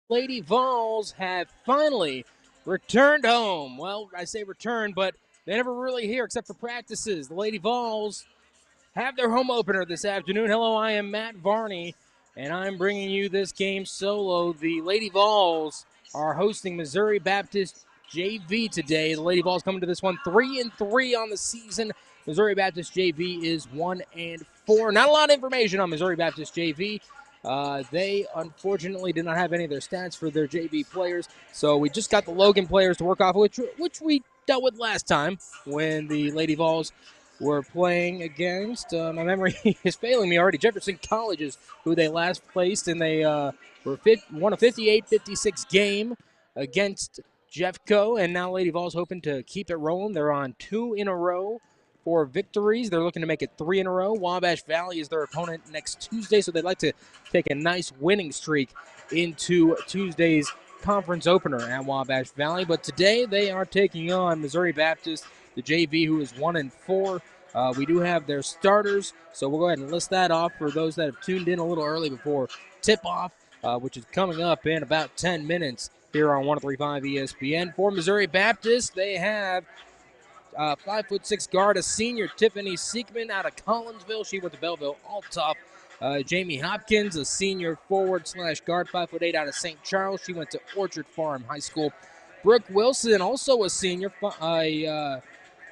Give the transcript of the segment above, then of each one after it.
Lady Vols have finally returned home. Well, I say returned, but they're never really here except for practices. The Lady Vols have their home opener this afternoon. Hello, I am Matt Varney, and I'm bringing you this game solo. The Lady Vols are hosting Missouri Baptist JV today. The Lady Vols coming to this one 3-3 on the season. Missouri Baptist JV is 1-4. Not a lot of information on Missouri Baptist JV. They unfortunately did not have any of their stats for their JV players, so we just got the Logan players to work off, which we dealt with last time when the Lady Vols were playing against. My memory is failing me already. Jefferson College is who they last placed, and they won a 58-56 game against Jeffco, and now Lady Vols hoping to keep it rolling. They're on 2 in a row for victories. They're looking to make it 3 in a row. Wabash Valley is their opponent next Tuesday, so they'd like to take a nice winning streak into Tuesday's conference opener at Wabash Valley. But today they are taking on Missouri Baptist, the JV, who is 1-4. We do have their starters, so we'll go ahead and list that off for those that have tuned in a little early before tip-off, which is coming up in about 10 minutes here on 103.5 ESPN. For Missouri Baptist, they have 5'6" guard, a senior, Tiffany Siegman out of Collinsville. She went to Belleville Althoff. Jamie Hopkins, a senior forward/guard, 5'8" out of St. Charles. She went to Orchard Farm High School. Brooke Wilson, also a senior,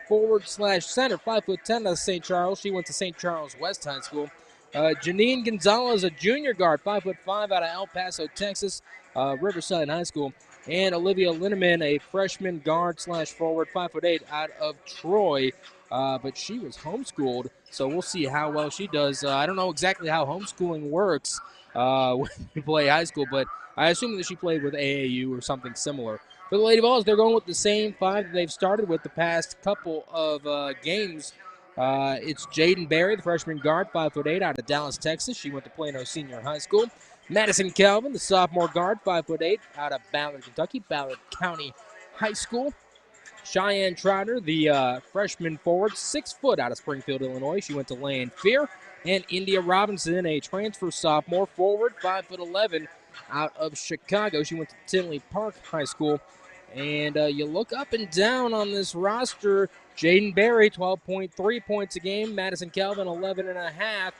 forward/center, 5'10" out of St. Charles. She went to St. Charles West High School. Janine Gonzalez, a junior guard, 5'5" out of El Paso, Texas, Riverside High School. And Olivia Linneman, a freshman guard/forward, 5'8" out of Troy. But she was homeschooled, so we'll see how well she does. I don't know exactly how homeschooling works when you play high school, but I assume that she played with AAU or something similar. For the Lady Vols, they're going with the same five that they've started with the past couple of games. It's Jaden Berry, the freshman guard, 5'8" out of Dallas, Texas. She went to Plano Senior High School. Madison Calvin, the sophomore guard, 5'8" out of Ballard, Kentucky, Ballard County High School. Cheyenne Trotter, the freshman forward, 6 foot out of Springfield, Illinois. She went to Lanphier. And India Robinson, a transfer sophomore forward, 5'11" out of Chicago. She went to Tinley Park High School. And you look up and down on this roster, Jaden Berry, 12.3 points a game. Madison Calvin, 11.5.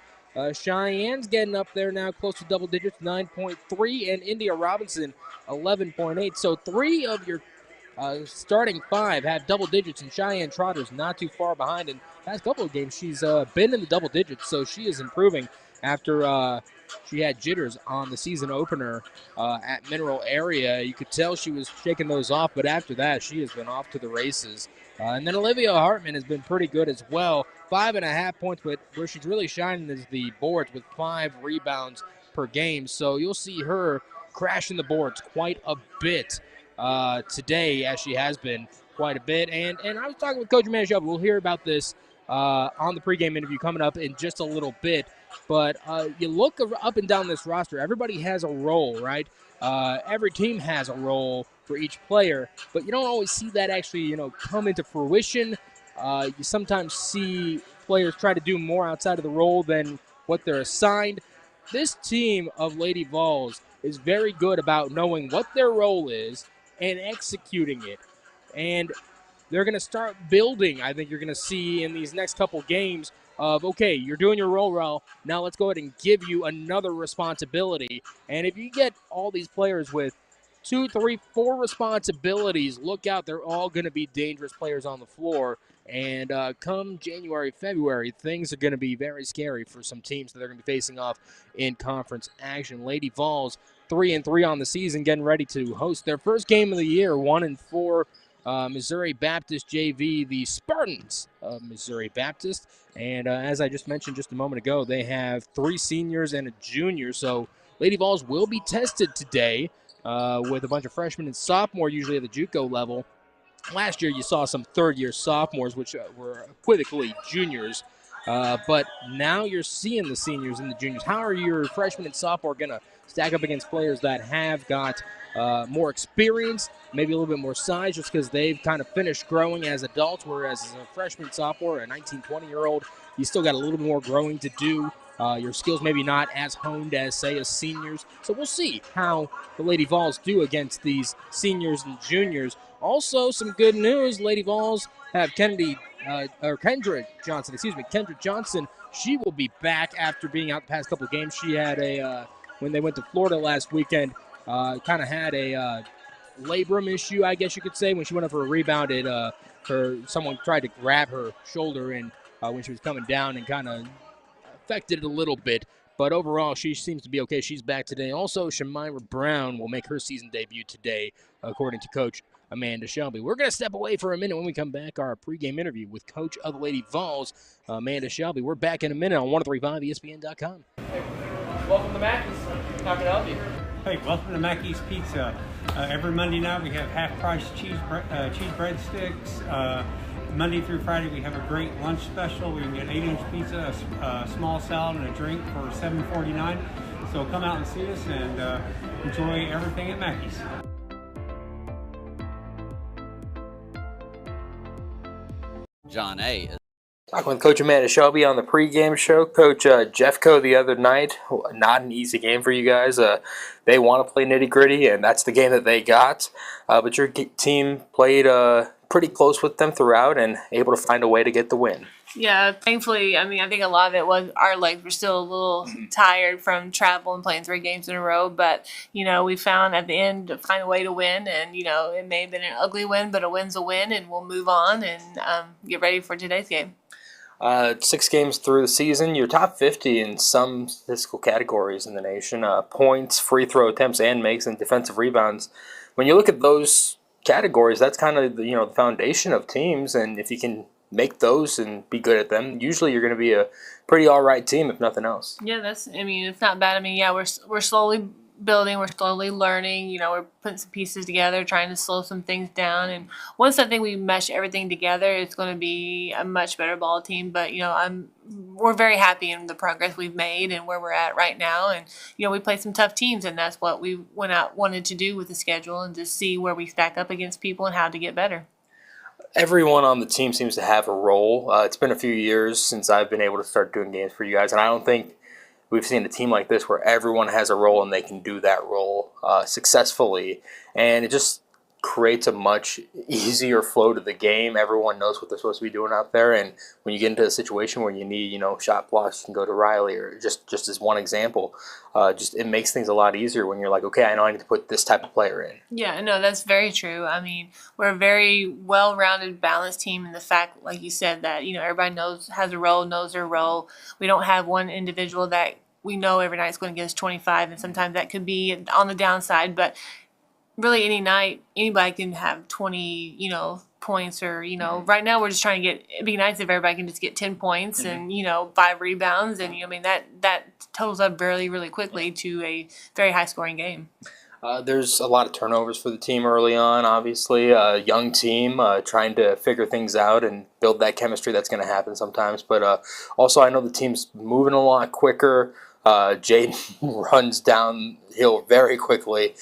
Cheyenne's getting up there now, close to double digits, 9.3. And India Robinson, 11.8. So 3 of your starting 5 have double digits, and Cheyenne Trotter's not too far behind. In the past couple of games, she's been in the double digits, so she is improving after she had jitters on the season opener at Mineral Area. You could tell she was shaking those off, but after that, she has been off to the races. And then Olivia Hartman has been pretty good as well. 5.5 points, but where she's really shining is the boards with 5 rebounds per game. So you'll see her crashing the boards quite a bit today, as she has been quite a bit. And I was talking with Coach Manischewitz. We'll hear about this on the pregame interview coming up in just a little bit. But you look up and down this roster, everybody has a role, right? Every team has a role for each player, but you don't always see that actually, come into fruition. You sometimes see players try to do more outside of the role than what they're assigned. This team of Lady Vols is very good about knowing what their role is and executing it. And they're going to start building, I think you're going to see in these next couple games of, okay, you're doing your role well, now let's go ahead and give you another responsibility. And if you get all these players with 2, 3, 4 responsibilities, look out, they're all going to be dangerous players on the floor. And come January, February, things are going to be very scary for some teams that they're going to be facing off in conference action. Lady Vols, 3-3 on the season, getting ready to host their first game of the year, 1-4. Missouri Baptist JV, the Spartans of Missouri Baptist. And as I just mentioned just a moment ago, they have 3 seniors and a junior. So Lady Vols will be tested today with a bunch of freshmen and sophomore, usually at the JUCO level. Last year you saw some third-year sophomores, which were equivocally juniors. But now you're seeing the seniors and the juniors. How are your freshmen and sophomore going to stack up against players that have got more experience, maybe a little bit more size, just because they've kind of finished growing as adults, whereas as a freshman, sophomore, a 19, 20-year-old, you still got a little more growing to do your skills maybe not as honed as, say, as seniors. So we'll see how the Lady Vols do against these seniors and juniors. Also, some good news. Lady Vols have Kendra Johnson. She will be back after being out the past couple of games. She had when they went to Florida last weekend, kind of had a labrum issue, I guess you could say. When she went up for a rebound, someone tried to grab her shoulder when she was coming down and kind of affected it a little bit. But overall, she seems to be okay. She's back today. Also, Shamira Brown will make her season debut today, according to Coach Amanda Shelby. We're going to step away for a minute. When we come back, our pregame interview with Coach of the Lady Vols, Amanda Shelby. We're back in a minute on 1035ESPN.com. Hey, welcome to Mackey's. How can I help you? Hey, welcome to Mackey's Pizza. Every Monday night we have half-price cheese breadsticks. Monday through Friday we have a great lunch special. We can get 8-inch pizza, a small salad, and a drink for $7.49. So come out and see us and enjoy everything at Mackey's. John A. Talking with Coach Amanda Shelby on the pregame show. Coach Jeffco the other night, not an easy game for you guys. They want to play nitty-gritty, and that's the game that they got. But your team played pretty close with them throughout and able to find a way to get the win. Yeah, thankfully, I think a lot of it was our legs were still a little tired from travel and playing 3 games in a row. But, we found at the end to find a way to win. And, it may have been an ugly win, but a win's a win. And we'll move on and get ready for today's game. 6 games through the season, you're top 50 in some statistical categories in the nation. Points, free throw attempts, and makes, and defensive rebounds. When you look at those categories, that's kind of the foundation of teams. And if you can make those and be good at them, usually you're going to be a pretty all right team, if nothing else. Yeah, it's not bad. We're slowly building, we're slowly learning, we're putting some pieces together, trying to slow some things down. And once I think we mesh everything together, it's going to be a much better ball team. But, we're very happy in the progress we've made and where we're at right now. And, we played some tough teams, and that's what we wanted to do with the schedule and to see where we stack up against people and how to get better. Everyone on the team seems to have a role. It's been a few years since I've been able to start doing games for you guys, and I don't think we've seen a team like this where everyone has a role and they can do that role successfully. And it just creates a much easier flow to the game. Everyone knows what they're supposed to be doing out there. And when you get into a situation where you need, shot blocks, you can go to Riley, or just as one example. It makes things a lot easier when you're like, okay, I know I need to put this type of player in. Yeah, no, that's very true. We're a very well-rounded, balanced team in the fact, like you said, that, everybody has a role, knows their role. We don't have one individual that we know every night is going to get us 25, and sometimes that could be on the downside. But really, any night, anybody can have 20, points, or, right now we're just trying to it'd be nice if everybody can just get 10 points and, 5 rebounds. And, that totals up really, really quickly to a very high-scoring game. There's a lot of turnovers for the team early on, obviously. A young team trying to figure things out and build that chemistry that's going to happen sometimes. But also, I know the team's moving a lot quicker. Jade runs downhill very quickly,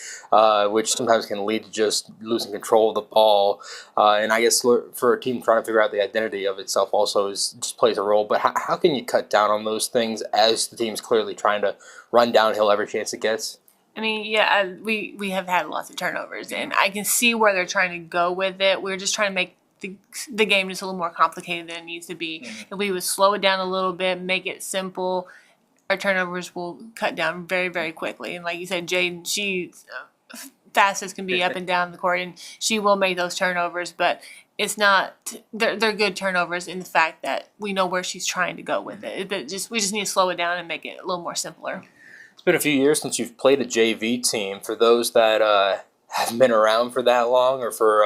which sometimes can lead to just losing control of the ball. And I guess for a team trying to figure out the identity of itself also just plays a role. But how can you cut down on those things as the team's clearly trying to run downhill every chance it gets? We have had lots of turnovers, and I can see where they're trying to go with it. We're just trying to make the game just a little more complicated than it needs to be. If we would slow it down a little bit, make it simple, our turnovers will cut down very, very quickly. And like you said, Jade, she's fast as can be up and down the court, and she will make those turnovers, but it's not they're good turnovers in the fact that we know where she's trying to go with it. But we just need to slow it down and make it a little more simpler. It's been a few years since you've played a JV team. For those that haven't been around for that long, or for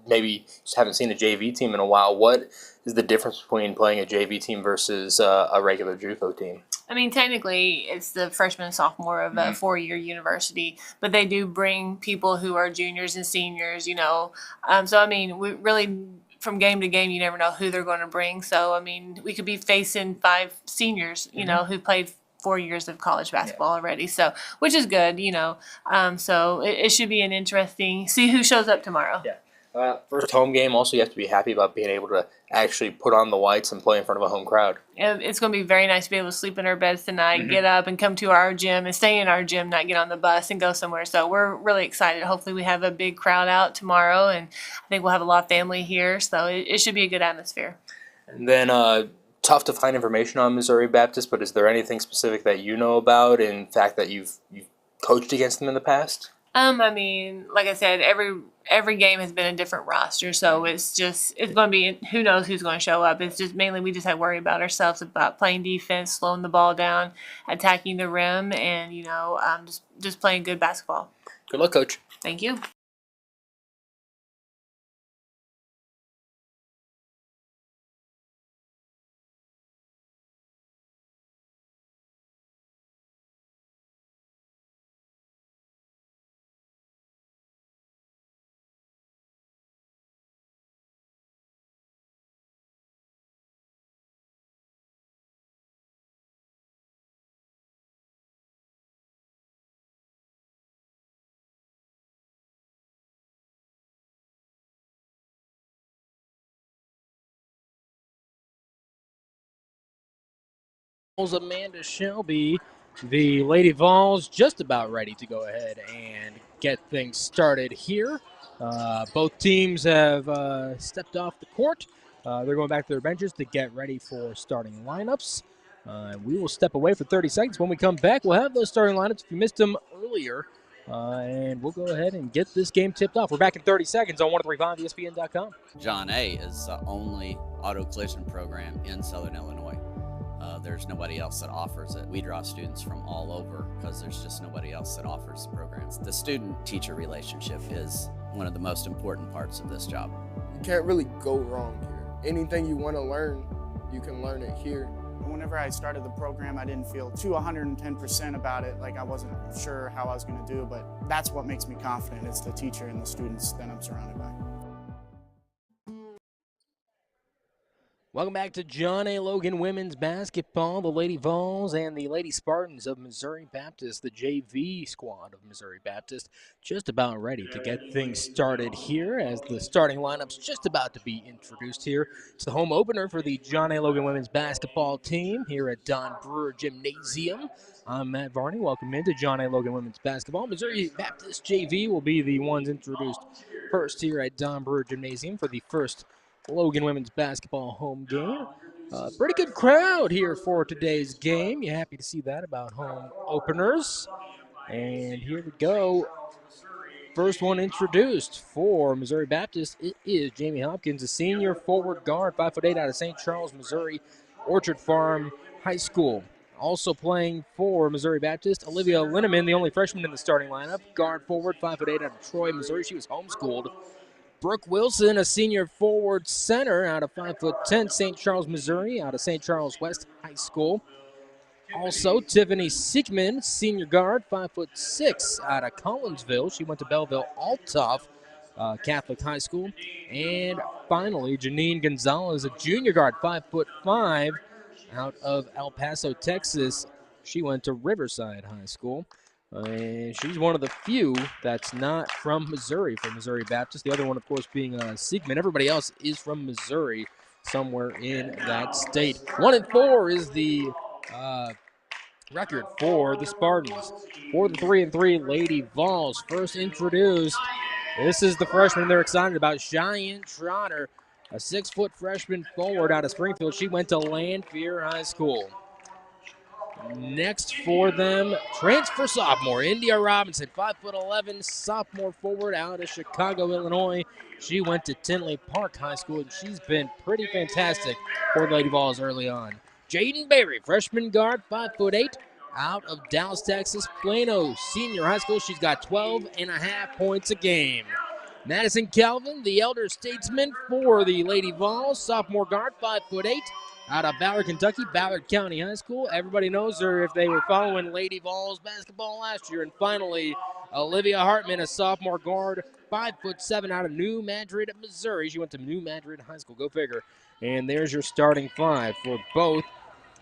maybe just haven't seen a JV team in a while, what is the difference between playing a JV team versus a regular JUCO team? Technically, it's the freshman and sophomore of a 4-year university, but they do bring people who are juniors and seniors, we really, from game to game, you never know who they're going to bring. So, we could be facing 5 seniors, who played 4 years of college basketball already, so which is good, so it should be an interesting see who shows up tomorrow. Yeah. First home game, also you have to be happy about being able to actually put on the whites and play in front of a home crowd. It's going to be very nice to be able to sleep in our beds tonight, get up and come to our gym and stay in our gym, not get on the bus and go somewhere. So we're really excited. Hopefully we have a big crowd out tomorrow, and I think we'll have a lot of family here. So it should be a good atmosphere. And then tough to find information on Missouri Baptist, but is there anything specific that you know about in fact that you've coached against them in the past? I mean, like I said, every game has been a different roster, so it's going to be, who knows who's going to show up. It's just mainly we just have to worry about ourselves, about playing defense, slowing the ball down, attacking the rim, and just playing good basketball. Good luck, Coach. Thank you. Amanda Shelby, the Lady Vols, just about ready to go ahead and get things started here. Both teams have stepped off the court. They're going back to their benches to get ready for starting lineups. We will step away for 30 seconds. When we come back, we'll have those starting lineups if you missed them earlier. And we'll go ahead and get this game tipped off. We're back in 30 seconds on 1035ESPN.com. John A. is the only auto collision program in Southern Illinois. There's nobody else that offers it. We draw students from all over because there's just nobody else that offers the programs. The student-teacher relationship is one of the most important parts of this job. You can't really go wrong here. Anything you want to learn, you can learn it here. Whenever I started the program, I didn't feel too 110% about it, like I wasn't sure how I was going to do, but that's what makes me confident. It's the teacher and the students that I'm surrounded by. Welcome back to John A. Logan women's basketball. The Lady Vols and the Lady Spartans of Missouri Baptist, the JV squad of Missouri Baptist, just about ready to get things started here as the starting lineup's just about to be introduced here. It's the home opener for the John A. Logan women's basketball team here at Don Brewer Gymnasium. I'm Matt Varney. Welcome into John A. Logan women's basketball. Missouri Baptist JV will be the ones introduced first here at Don Brewer Gymnasium for the first Logan women's basketball home game. Pretty good crowd here for today's game. You're happy to see that about home openers. And here we go. First one introduced for Missouri Baptist. It is Jamie Hopkins, a senior forward guard, 5'8" out of St. Charles, Missouri, Orchard Farm High School. Also playing for Missouri Baptist, Olivia Linneman, the only freshman in the starting lineup, guard forward, 5'8" out of Troy, Missouri. She was homeschooled. Brooke Wilson, a senior forward center out of 5'10", St. Charles, Missouri, out of St. Charles West High School. Also, Tiffany Siekman, senior guard, 5'6", out of Collinsville. She went to Belleville-Althoff Catholic High School. And finally, Janine Gonzalez, a junior guard, 5'5", out of El Paso, Texas. She went to Riverside High School. And she's one of the few that's not from Missouri for Missouri Baptist. The other one, of course, being Siegman. Everybody else is from Missouri, somewhere in that state. 1-4 is the record for the Spartans. For the 3-3 Lady Vols, first introduced. This is the freshman they're excited about, Cheyenne Trotter, a 6-foot freshman forward out of Springfield. She went to Lanphier High School. Next for them, transfer sophomore, India Robinson, 5'11", sophomore forward out of Chicago, Illinois. She went to Tinley Park High School, and she's been pretty fantastic for the Lady Vols early on. Jaden Berry, freshman guard, 5'8", out of Dallas, Texas, Plano Senior High School. She's got 12.5 points a game. Madison Calvin, the elder statesman for the Lady Vols, sophomore guard, 5'8", out of Ballard, Kentucky, Ballard County High School. Everybody knows her if they were following Lady Vols basketball last year. And finally, Olivia Hartman, a sophomore guard, 5'7", out of New Madrid, Missouri. She went to New Madrid High School. Go figure. And there's your starting five for both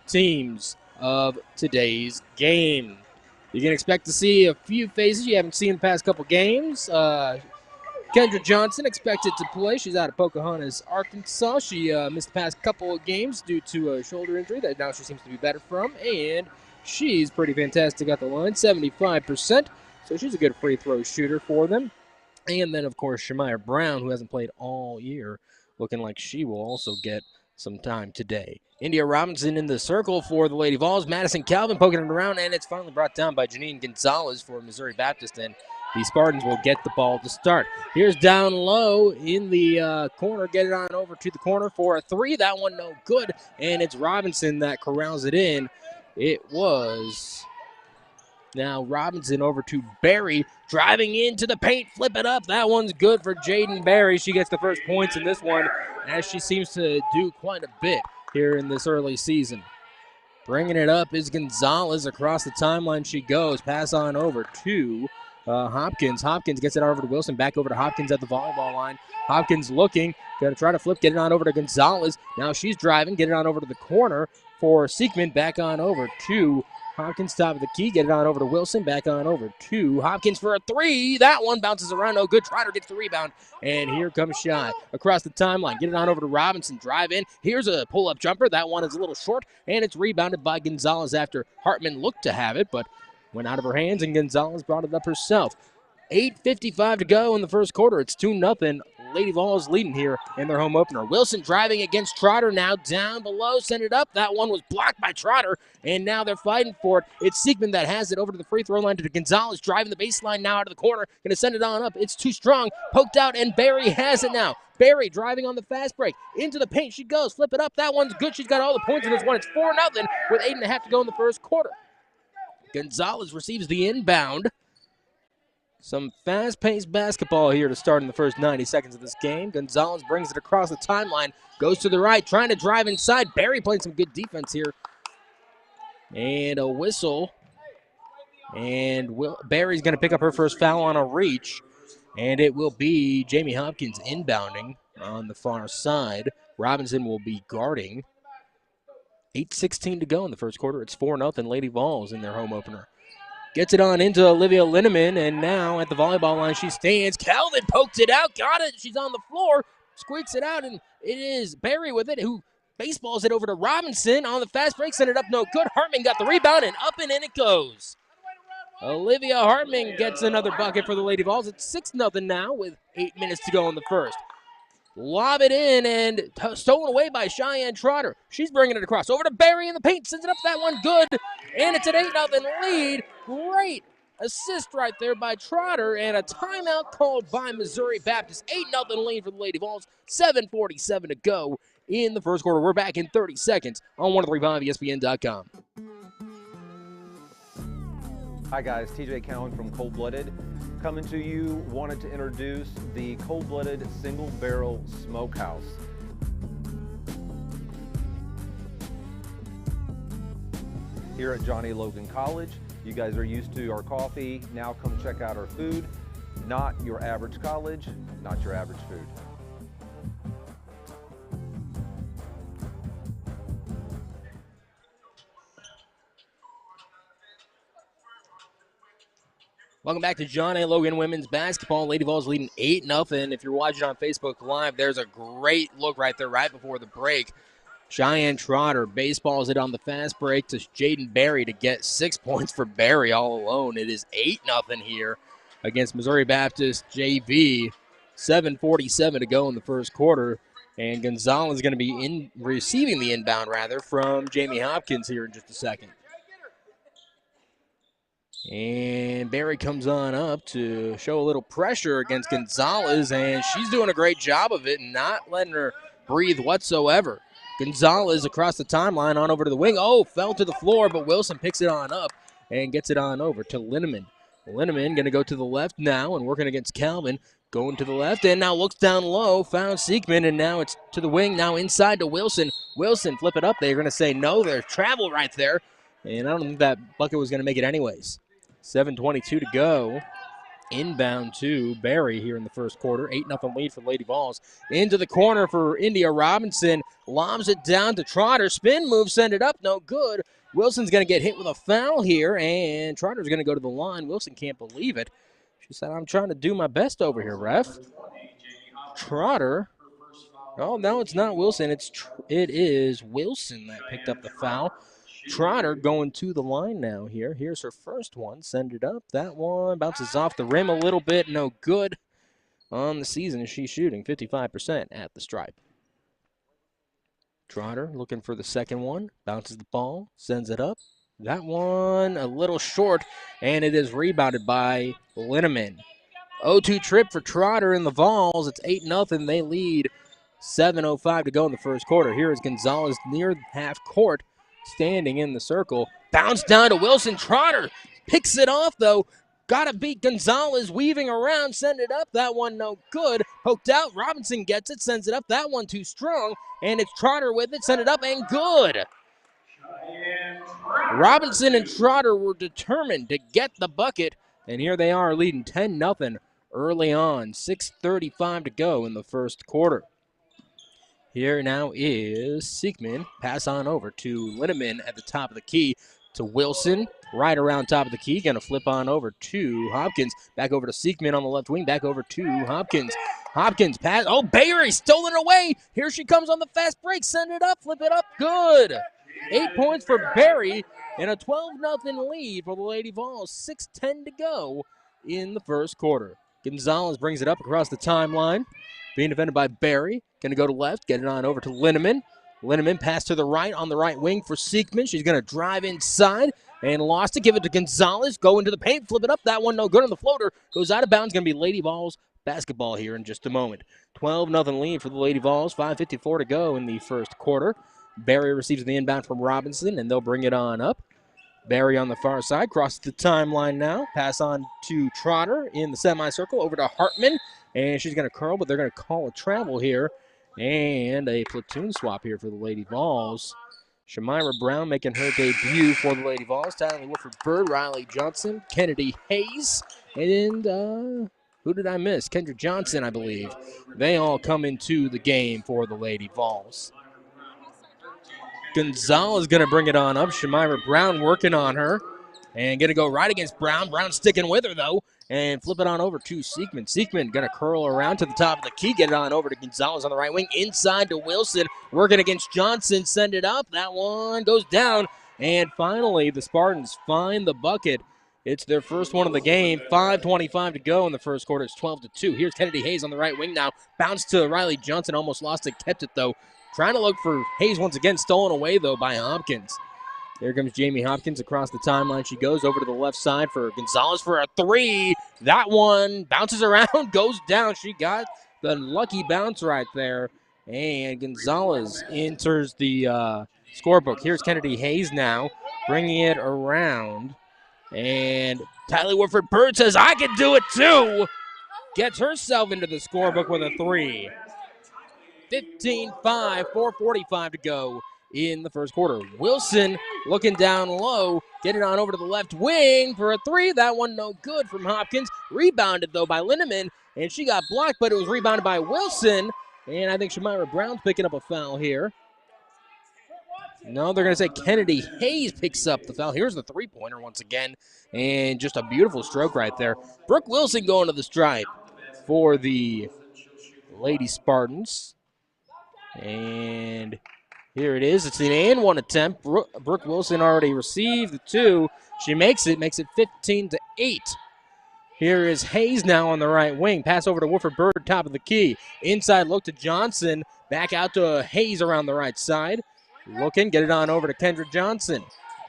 teams of today's game. You can expect to see a few faces you haven't seen the past couple games. Kendra Johnson expected to play. She's out of Pocahontas, Arkansas. She missed the past couple of games due to a shoulder injury that now she seems to be better from. And she's pretty fantastic at the line, 75%. So she's a good free throw shooter for them. And then, of course, Shamir Brown, who hasn't played all year, looking like she will also get some time today. India Robinson in the circle for the Lady Vols. Madison Calvin poking it around, and it's finally brought down by Janine Gonzalez for Missouri Baptist, and the Spartans will get the ball to start. Here's down low in the corner. Get it on over to the corner for a three. That one no good, and it's Robinson that corrals it in. It was now Robinson over to Berry, driving into the paint, flip it up. That one's good for Jaden Berry. She gets the first points in this one, as she seems to do quite a bit here in this early season. Bringing it up is Gonzalez. Across the timeline she goes. Pass on over to Hopkins. Hopkins gets it over to Wilson. Back over to Hopkins at the volleyball line. Hopkins looking. Going to try to flip. Get it on over to Gonzalez. Now she's driving. Get it on over to the corner for Seekman. Back on over to Hopkins, top of the key. Get it on over to Wilson. Back on over to Hopkins for a three. That one bounces around. No good. Trotter gets the rebound. And here comes Shy. Across the timeline. Get it on over to Robinson. Drive in. Here's a pull-up jumper. That one is a little short. And it's rebounded by Gonzalez after Hartman looked to have it, but went out of her hands, and Gonzalez brought it up herself. 8:55 to go in the first quarter. It's 2-0. Lady Vols leading here in their home opener. Wilson driving against Trotter, now down below, send it up. That one was blocked by Trotter, and now they're fighting for it. It's Seekman that has it over to the free throw line to Gonzalez, driving the baseline now out of the corner. Going to send it on up. It's too strong. Poked out, and Berry has it now. Berry driving on the fast break. Into the paint she goes. Flip it up. That one's good. She's got all the points in this one. It's 4-0 with 8.5 to go in the first quarter. Gonzalez receives the inbound. Some fast-paced basketball here to start in the first 90 seconds of this game. Gonzalez brings it across the timeline, goes to the right, trying to drive inside. Berry playing some good defense here. And a whistle. And Berry's going to pick up her first foul on a reach. And it will be Jamie Hopkins inbounding on the far side. Robinson will be guarding. 8:16 to go in the first quarter. It's 4-0 Lady Vols in their home opener. Gets it on into Olivia Linneman, and now at the volleyball line she stands. Calvin poked it out, got it. She's on the floor, squeaks it out, and it is Berry with it, who baseballs it over to Robinson on the fast break. Sent it up, no good. Hartman got the rebound, and up and in it goes. Olivia Hartman gets another bucket for the Lady Vols. It's 6-0 now with 8 minutes to go in the first. Lob it in and stolen away by Cheyenne Trotter. She's bringing it across. Over to Berry in the paint. Sends it up. That one good. And it's an 8-0 lead. Great assist right there by Trotter. And a timeout called by Missouri Baptist. 8-0 lead for the Lady Vols. 7:47 to go in the first quarter. We're back in 30 seconds on 103.5 ESPN.com. Hi guys, TJ Cowan from Cold Blooded. Coming to you, wanted to introduce the Cold Blooded Single Barrel Smokehouse. Here at Johnny Logan College, you guys are used to our coffee. Now come check out our food. Not your average college, not your average food. Welcome back to John A. Logan Women's Basketball. Lady Vols leading 8-0. If you're watching on Facebook Live, there's a great look right there right before the break. Cheyenne Trotter baseballs it on the fast break to Jaden Berry to get 6 points for Berry all alone. It is 8-0 here against Missouri Baptist JV. 7:47 to go in the first quarter. And Gonzalez is going to be receiving the inbound, from Jamie Hopkins here in just a second. And Berry comes on up to show a little pressure against Gonzalez, and she's doing a great job of it, not letting her breathe whatsoever. Gonzalez across the timeline on over to the wing. Oh, fell to the floor, but Wilson picks it on up and gets it on over to Linneman. Linneman going to go to the left now and working against Calvin. Going to the left and now looks down low, found Seekman, and now it's to the wing, now inside to Wilson. Wilson, flip it up. They're going to say no, there's travel right there. And I don't think that bucket was going to make it anyways. 7:22 to go. Inbound to Berry here in the first quarter. 8-0 lead for Lady Vols. Into the corner for India Robinson. Lobs it down to Trotter. Spin move, send it up, no good. Wilson's going to get hit with a foul here, and Trotter's going to go to the line. Wilson can't believe it. She said, I'm trying to do my best over here, ref. Trotter. Oh, no, it's not Wilson. It is Wilson that picked up the foul. Trotter going to the line now here. Here's her first one. Send it up. That one bounces off the rim a little bit. No good on the season. She's shooting 55% at the stripe. Trotter looking for the second one. Bounces the ball. Sends it up. That one a little short, and it is rebounded by Linneman. 0-2 trip for Trotter in the Vols. It's 8-0. They lead. 7:05 to go in the first quarter. Here is Gonzalez near half court, standing in the circle. Bounce down to Wilson. Trotter picks it off, though. Got to beat Gonzalez, weaving around, send it up. That one no good. Poked out. Robinson gets it, sends it up. That one too strong, and it's Trotter with it. Send it up, and good. Robinson and Trotter were determined to get the bucket, and here they are leading 10-0 early on. 6:35 to go in the first quarter. Here now is Siegman. Pass on over to Linneman at the top of the key to Wilson. Right around top of the key. Going to flip on over to Hopkins. Back over to Siegman on the left wing. Back over to Hopkins. Hopkins pass. Oh, Barry stolen away. Here she comes on the fast break. Send it up. Flip it up. Good. 8 points for Barry and a 12-0 lead for the Lady Vols. 6:10 to go in the first quarter. Gonzalez brings it up across the timeline. Being defended by Barry. Going to go to left. Get it on over to Linneman. Linneman pass to the right on the right wing for Siegman. She's going to drive inside and lost it. Give it to Gonzalez. Go into the paint. Flip it up. That one no good on the floater. Goes out of bounds. Going to be Lady Vols basketball here in just a moment. 12-0 lead for the Lady Vols. 5:54 to go in the first quarter. Barry receives the inbound from Robinson, and they'll bring it on up. Barry on the far side. Crosses the timeline now. Pass on to Trotter in the semicircle. Over to Hartman. And she's going to curl, but they're going to call a travel here. And a platoon swap here for the Lady Vols. Shamira Brown making her debut for the Lady Vols. Tyler Woodford Bird, Riley Johnson, Kennedy Hayes, and who did I miss? Kendra Johnson, I believe. They all come into the game for the Lady Vols. Gonzalez going to bring it on up. Shamira Brown working on her. And going to go right against Brown. Brown sticking with her, though. And flip it on over to Siegman. Siegman going to curl around to the top of the key. Get it on over to Gonzalez on the right wing. Inside to Wilson. Working against Johnson. Send it up. That one goes down. And finally, the Spartans find the bucket. It's their first one of the game. 5:25 to go in the first quarter. It's 12-2. Here's Kennedy Hayes on the right wing now. Bounce to Riley Johnson. Almost lost it. Kept it, though. Trying to look for Hayes once again. Stolen away, though, by Hopkins. There comes Jamie Hopkins across the timeline. She goes over to the left side for Gonzalez for a three. That one bounces around, goes down. She got the lucky bounce right there. And Gonzalez enters the scorebook. Here's Kennedy Hayes now, bringing it around. And Tyler Woodford Bird says, I can do it too. Gets herself into the scorebook with a three. 15-5, 4:45 to go in the first quarter. Wilson looking down low, get it on over to the left wing for a three. That one no good from Hopkins. Rebounded, though, by Linneman, and she got blocked, but it was rebounded by Wilson. And I think Shamira Brown's picking up a foul here. No, they're going to say Kennedy Hayes picks up the foul. Here's the three-pointer once again, and just a beautiful stroke right there. Brooke Wilson going to the stripe for the Lady Spartans. And here it is. It's an and one attempt. Brooke Wilson already received the two. She makes it 15-8. Here is Hayes now on the right wing. Pass over to Woodford Bird, top of the key. Inside look to Johnson. Back out to Hayes around the right side. Looking, get it on over to Kendra Johnson.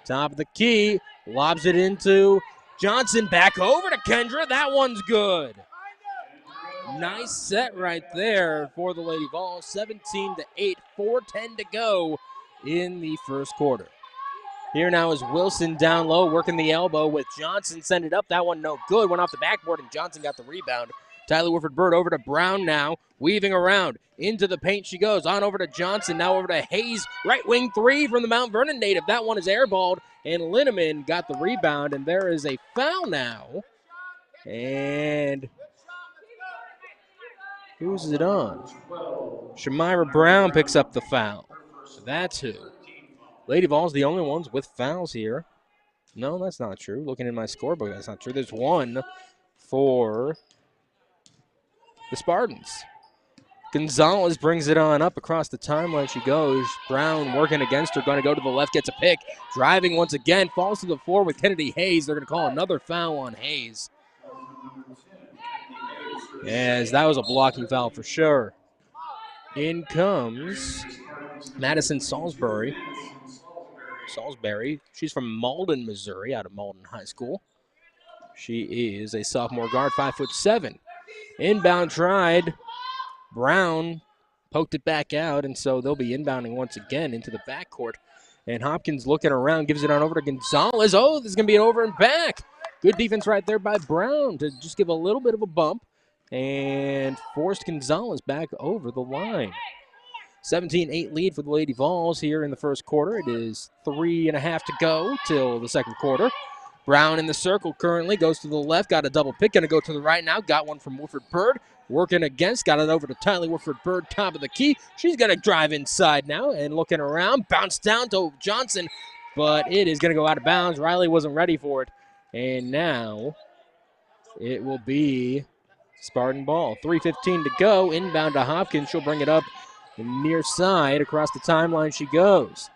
Top of the key. Lobs it into Johnson. Back over to Kendra. That one's good. Nice set right there for the Lady Vols. 17-8, 4:10 to go in the first quarter. Here now is Wilson down low, working the elbow with Johnson. Send it up. That one no good. Went off the backboard, and Johnson got the rebound. Tyler Woodford Bird over to Brown now, weaving around. Into the paint she goes. On over to Johnson. Now over to Hayes. Right wing three from the Mount Vernon native. That one is airballed, and Linneman got the rebound, and there is a foul now. And who's it on? Shamira Brown picks up the foul. That's who. Lady Vols the only ones with fouls here. No, that's not true. Looking in my scorebook, that's not true. There's one for the Spartans. Gonzalez brings it on up across the timeline. She goes. Brown working against her, going to go to the left, gets a pick. Driving once again, falls to the floor with Kennedy Hayes. They're going to call another foul on Hayes, as that was a blocking foul for sure. In comes Madison Salisbury. She's from Malden, Missouri, out of Malden High School. She is a sophomore guard, 5'7". Inbound tried. Brown poked it back out, and so they'll be inbounding once again into the backcourt. And Hopkins looking around, gives it on over to Gonzalez. Oh, this is going to be an over and back. Good defense right there by Brown to just give a little bit of a bump and forced Gonzalez back over the line. 17-8 lead for the Lady Vols here in the first quarter. It is 3.5 to go till the second quarter. Brown in the circle currently, goes to the left, got a double pick, going to go to the right now. Got one from Woodford Bird, working against, got it over to Tylee Woodford Bird, top of the key. She's going to drive inside now and looking around, bounce down to Johnson, but it is going to go out of bounds. Riley wasn't ready for it, and now it will be Spartan ball. 3:15 to go, inbound to Hopkins. She'll bring it up near side. Across the timeline she goes.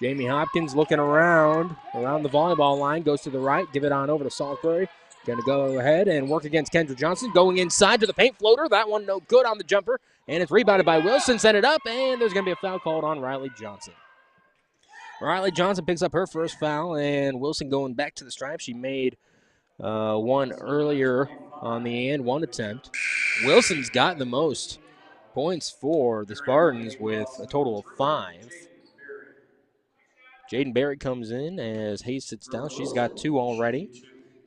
Jamie Hopkins looking around the volleyball line, goes to the right, give it on over to Salisbury. Going to go ahead and work against Kendra Johnson. Going inside to the paint floater. That one no good on the jumper. And it's rebounded by Wilson. Sent it up, and there's going to be a foul called on Riley Johnson. Riley Johnson picks up her first foul, and Wilson going back to the stripe. She made one earlier on the end, one attempt. Wilson's got the most points for the Spartans with a total of 5. Jaden Berry comes in as Hayes sits down. She's got 2 already.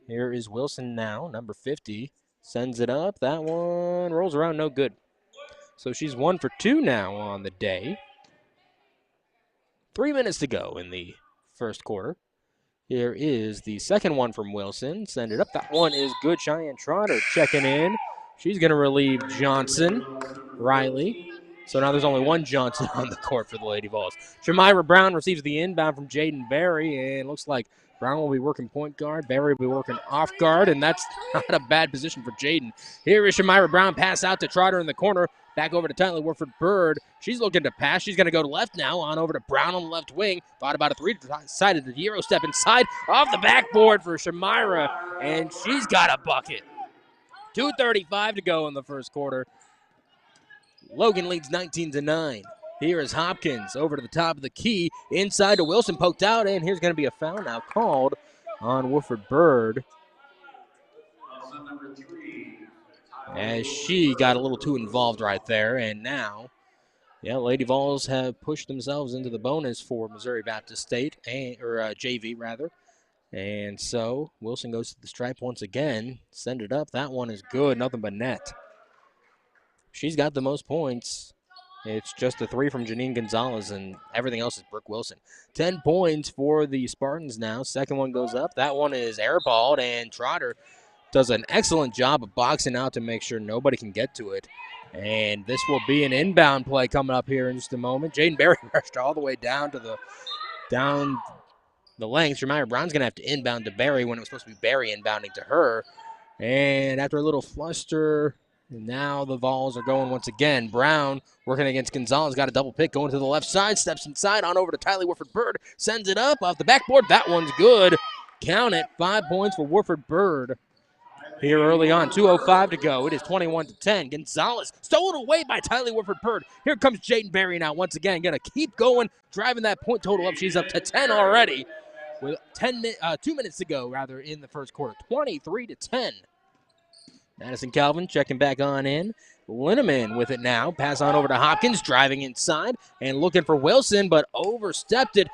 Here is Wilson now, number 50. Sends it up. That one rolls around, no good. So she's 1 for 2 now on the day. 3 minutes to go in the first quarter. Here is the second one from Wilson. Send it up. That one is good. Cheyenne Trotter checking in. She's going to relieve Johnson. Riley. So now there's only one Johnson on the court for the Lady Vols. Shamira Brown receives the inbound from Jaden Berry, and looks like Brown will be working point guard. Berry will be working off guard, and that's not a bad position for Jaden. Here is Shamira Brown. Pass out to Trotter in the corner. Back over to Tylee Woodford Bird. She's looking to pass. She's going to go to left now. On over to Brown on the left wing. Thought about a 3, decided to Euro step inside. Off the backboard for Shamira, and she's got a bucket. 2:35 to go in the first quarter. Logan leads 19-9. Here is Hopkins over to the top of the key. Inside to Wilson, poked out, and here's going to be a foul now called on Woodford Bird, as she got a little too involved right there. And now, Lady Vols have pushed themselves into the bonus for Missouri Baptist State, or JV rather. And so Wilson goes to the stripe once again. Send it up. That one is good. Nothing but net. She's got the most points. It's just a 3 from Janine Gonzalez, and everything else is Brooke Wilson. 10 points for the Spartans now. Second one goes up. That one is airballed, and Trotter does an excellent job of boxing out to make sure nobody can get to it. And this will be an inbound play coming up here in just a moment. Jaden Berry rushed all the way down the length. Shamira Brown's going to have to inbound to Berry when it was supposed to be Berry inbounding to her. And after a little fluster, now the Vols are going once again. Brown working against Gonzalez, got a double pick, going to the left side, steps inside, on over to Tylee Woodford Bird, sends it up off the backboard. That one's good. Count it. 5 points for Woodford Bird here early on. 2:05 to go. It is 21-10. Gonzalez stolen away by Tylee Woodford Bird. Here comes Jaden Berry now once again. Going to keep going, driving that point total up. She's up to 10 already with 2 minutes to go rather in the first quarter. 23-10. Madison Calvin checking back on in. Linneman with it now. Pass on over to Hopkins, driving inside and looking for Wilson, but overstepped it.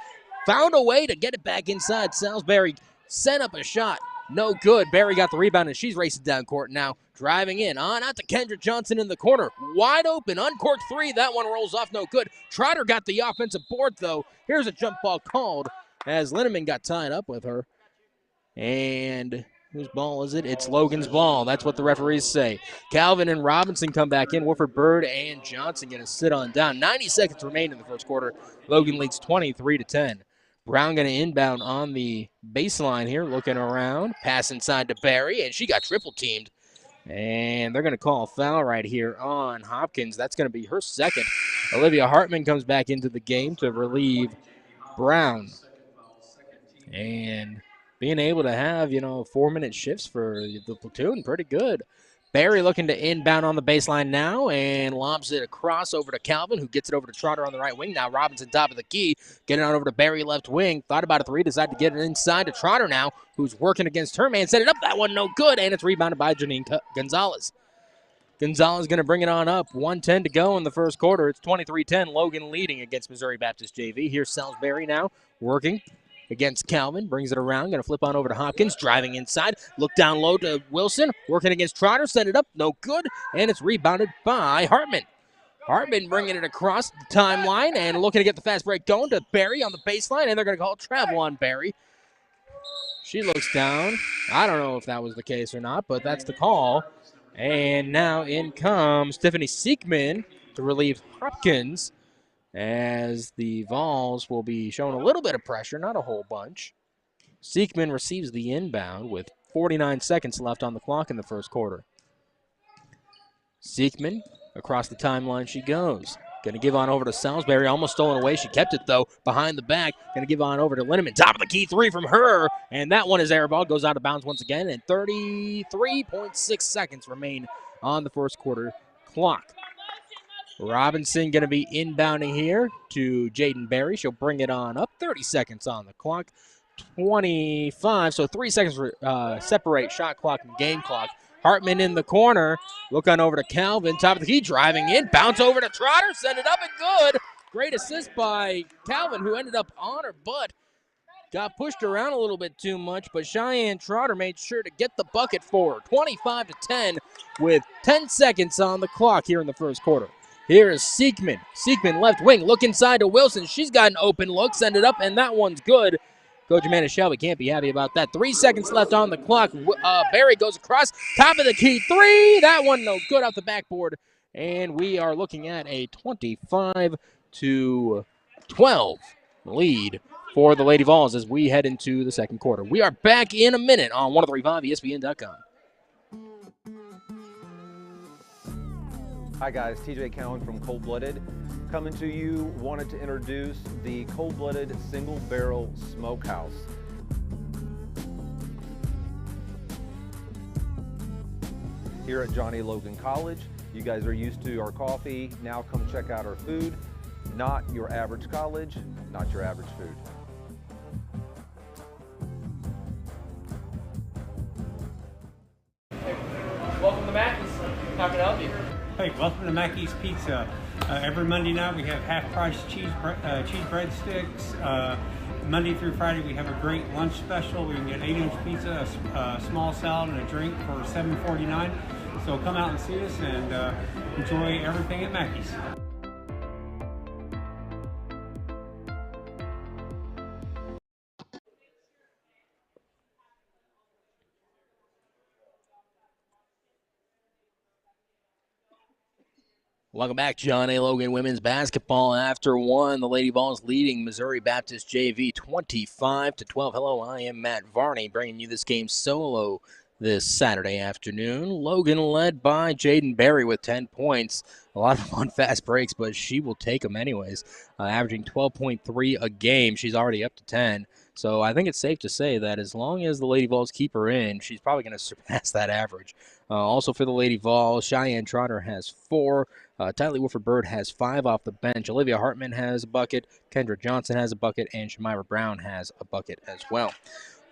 Found a way to get it back inside. Salisbury sent up a shot. No good. Berry got the rebound, and she's racing down court now. Driving in. On out to Kendra Johnson in the corner. Wide open. Uncorked 3. That one rolls off. No good. Trotter got the offensive board, though. Here's a jump ball called as Linneman got tied up with her. And whose ball is it? It's Logan's ball. That's what the referees say. Calvin and Robinson come back in. Woodford Bird and Johnson going to sit on down. 90 seconds remain in the first quarter. Logan leads 23-10. Brown going to inbound on the baseline here, looking around. Pass inside to Barry, and she got triple teamed. And they're going to call a foul right here on Hopkins. That's going to be her second. Olivia Hartman comes back into the game to relieve Brown. And being able to have, 4-minute shifts for the platoon, pretty good. Barry looking to inbound on the baseline now and lobs it across over to Calvin, who gets it over to Trotter on the right wing. Now Robinson top of the key, getting on over to Barry left wing. Thought about a three, decided to get it inside to Trotter now, who's working against her man. Set it up, that one no good, and it's rebounded by Janine Gonzalez. Gonzalez going to bring it on up. 1:10 to go in the first quarter. It's 23-10, Logan leading against Missouri Baptist JV. Here's Salisbury now working against Calvin, brings it around, going to flip on over to Hopkins, driving inside, look down low to Wilson, working against Trotter, set it up, no good, and it's rebounded by Hartman. Hartman bringing it across the timeline and looking to get the fast break going to Barry on the baseline, and they're going to call travel on Barry. She looks down. I don't know if that was the case or not, but that's the call. And now in comes Tiffany Siekman to relieve Hopkins, as the Vols will be showing a little bit of pressure, not a whole bunch. Siekman receives the inbound with 49 seconds left on the clock in the first quarter. Siekman, across the timeline she goes. Going to give on over to Salisbury, almost stolen away. She kept it, though, behind the back. Going to give on over to Linneman. Top of the key, three from her, and that one is air ball. Goes out of bounds once again, and 33.6 seconds remain on the first quarter clock. Robinson going to be inbounding here to Jaden Barry. She'll bring it on up. 30 seconds on the clock. 25, so 3 seconds separate shot clock and game clock. Hartman in the corner. Look on over to Calvin. Top of the key, driving in. Bounce over to Trotter. Send it up and good. Great assist by Calvin, who ended up on her butt. Got pushed around a little bit too much, but Cheyenne Trotter made sure to get the bucket for her. 25-10 with 10 seconds on the clock here in the first quarter. Here is Siekman. Siekman left wing. Look inside to Wilson. She's got an open look. Send it up, and that one's good. Coach Amanda Shelby can't be happy about that. 3 seconds left on the clock. Barry goes across. Top of the key. Three. That one no good off the backboard. And we are looking at a 25-12 lead for the Lady Vols as we head into the second quarter. We are back in a minute on 103.5 ESPN.com. Hi guys, TJ Cowan from Cold Blooded. Coming to you, wanted to introduce the Cold Blooded Single Barrel Smokehouse. Here at Johnny Logan College, you guys are used to our coffee. Now come check out our food. Not your average college, not your average food. Welcome to Mackey's. How can I help you? Hey, welcome to Mackey's Pizza. Every Monday night we have half-price cheese breadsticks. Monday through Friday we have a great lunch special. We can get 8-inch pizza, a small salad, and a drink for $7.49. So come out and see us and enjoy everything at Mackey's. Welcome back, John A. Logan women's basketball. After one, the Lady Vols leading Missouri Baptist JV 25-12. Hello, I am Matt Varney, bringing you this game solo this Saturday afternoon. Logan led by Jaden Barry with 10 points. A lot of them on fast breaks, but she will take them anyways. Averaging 12.3 a game. She's already up to 10. So I think it's safe to say that as long as the Lady Vols keep her in, she's probably going to surpass that average. Also for the Lady Vols, Cheyenne Trotter has 4. Tylee Wolford-Bird has 5 off the bench. Olivia Hartman has a bucket. Kendra Johnson has a bucket. And Shamira Brown has a bucket as well.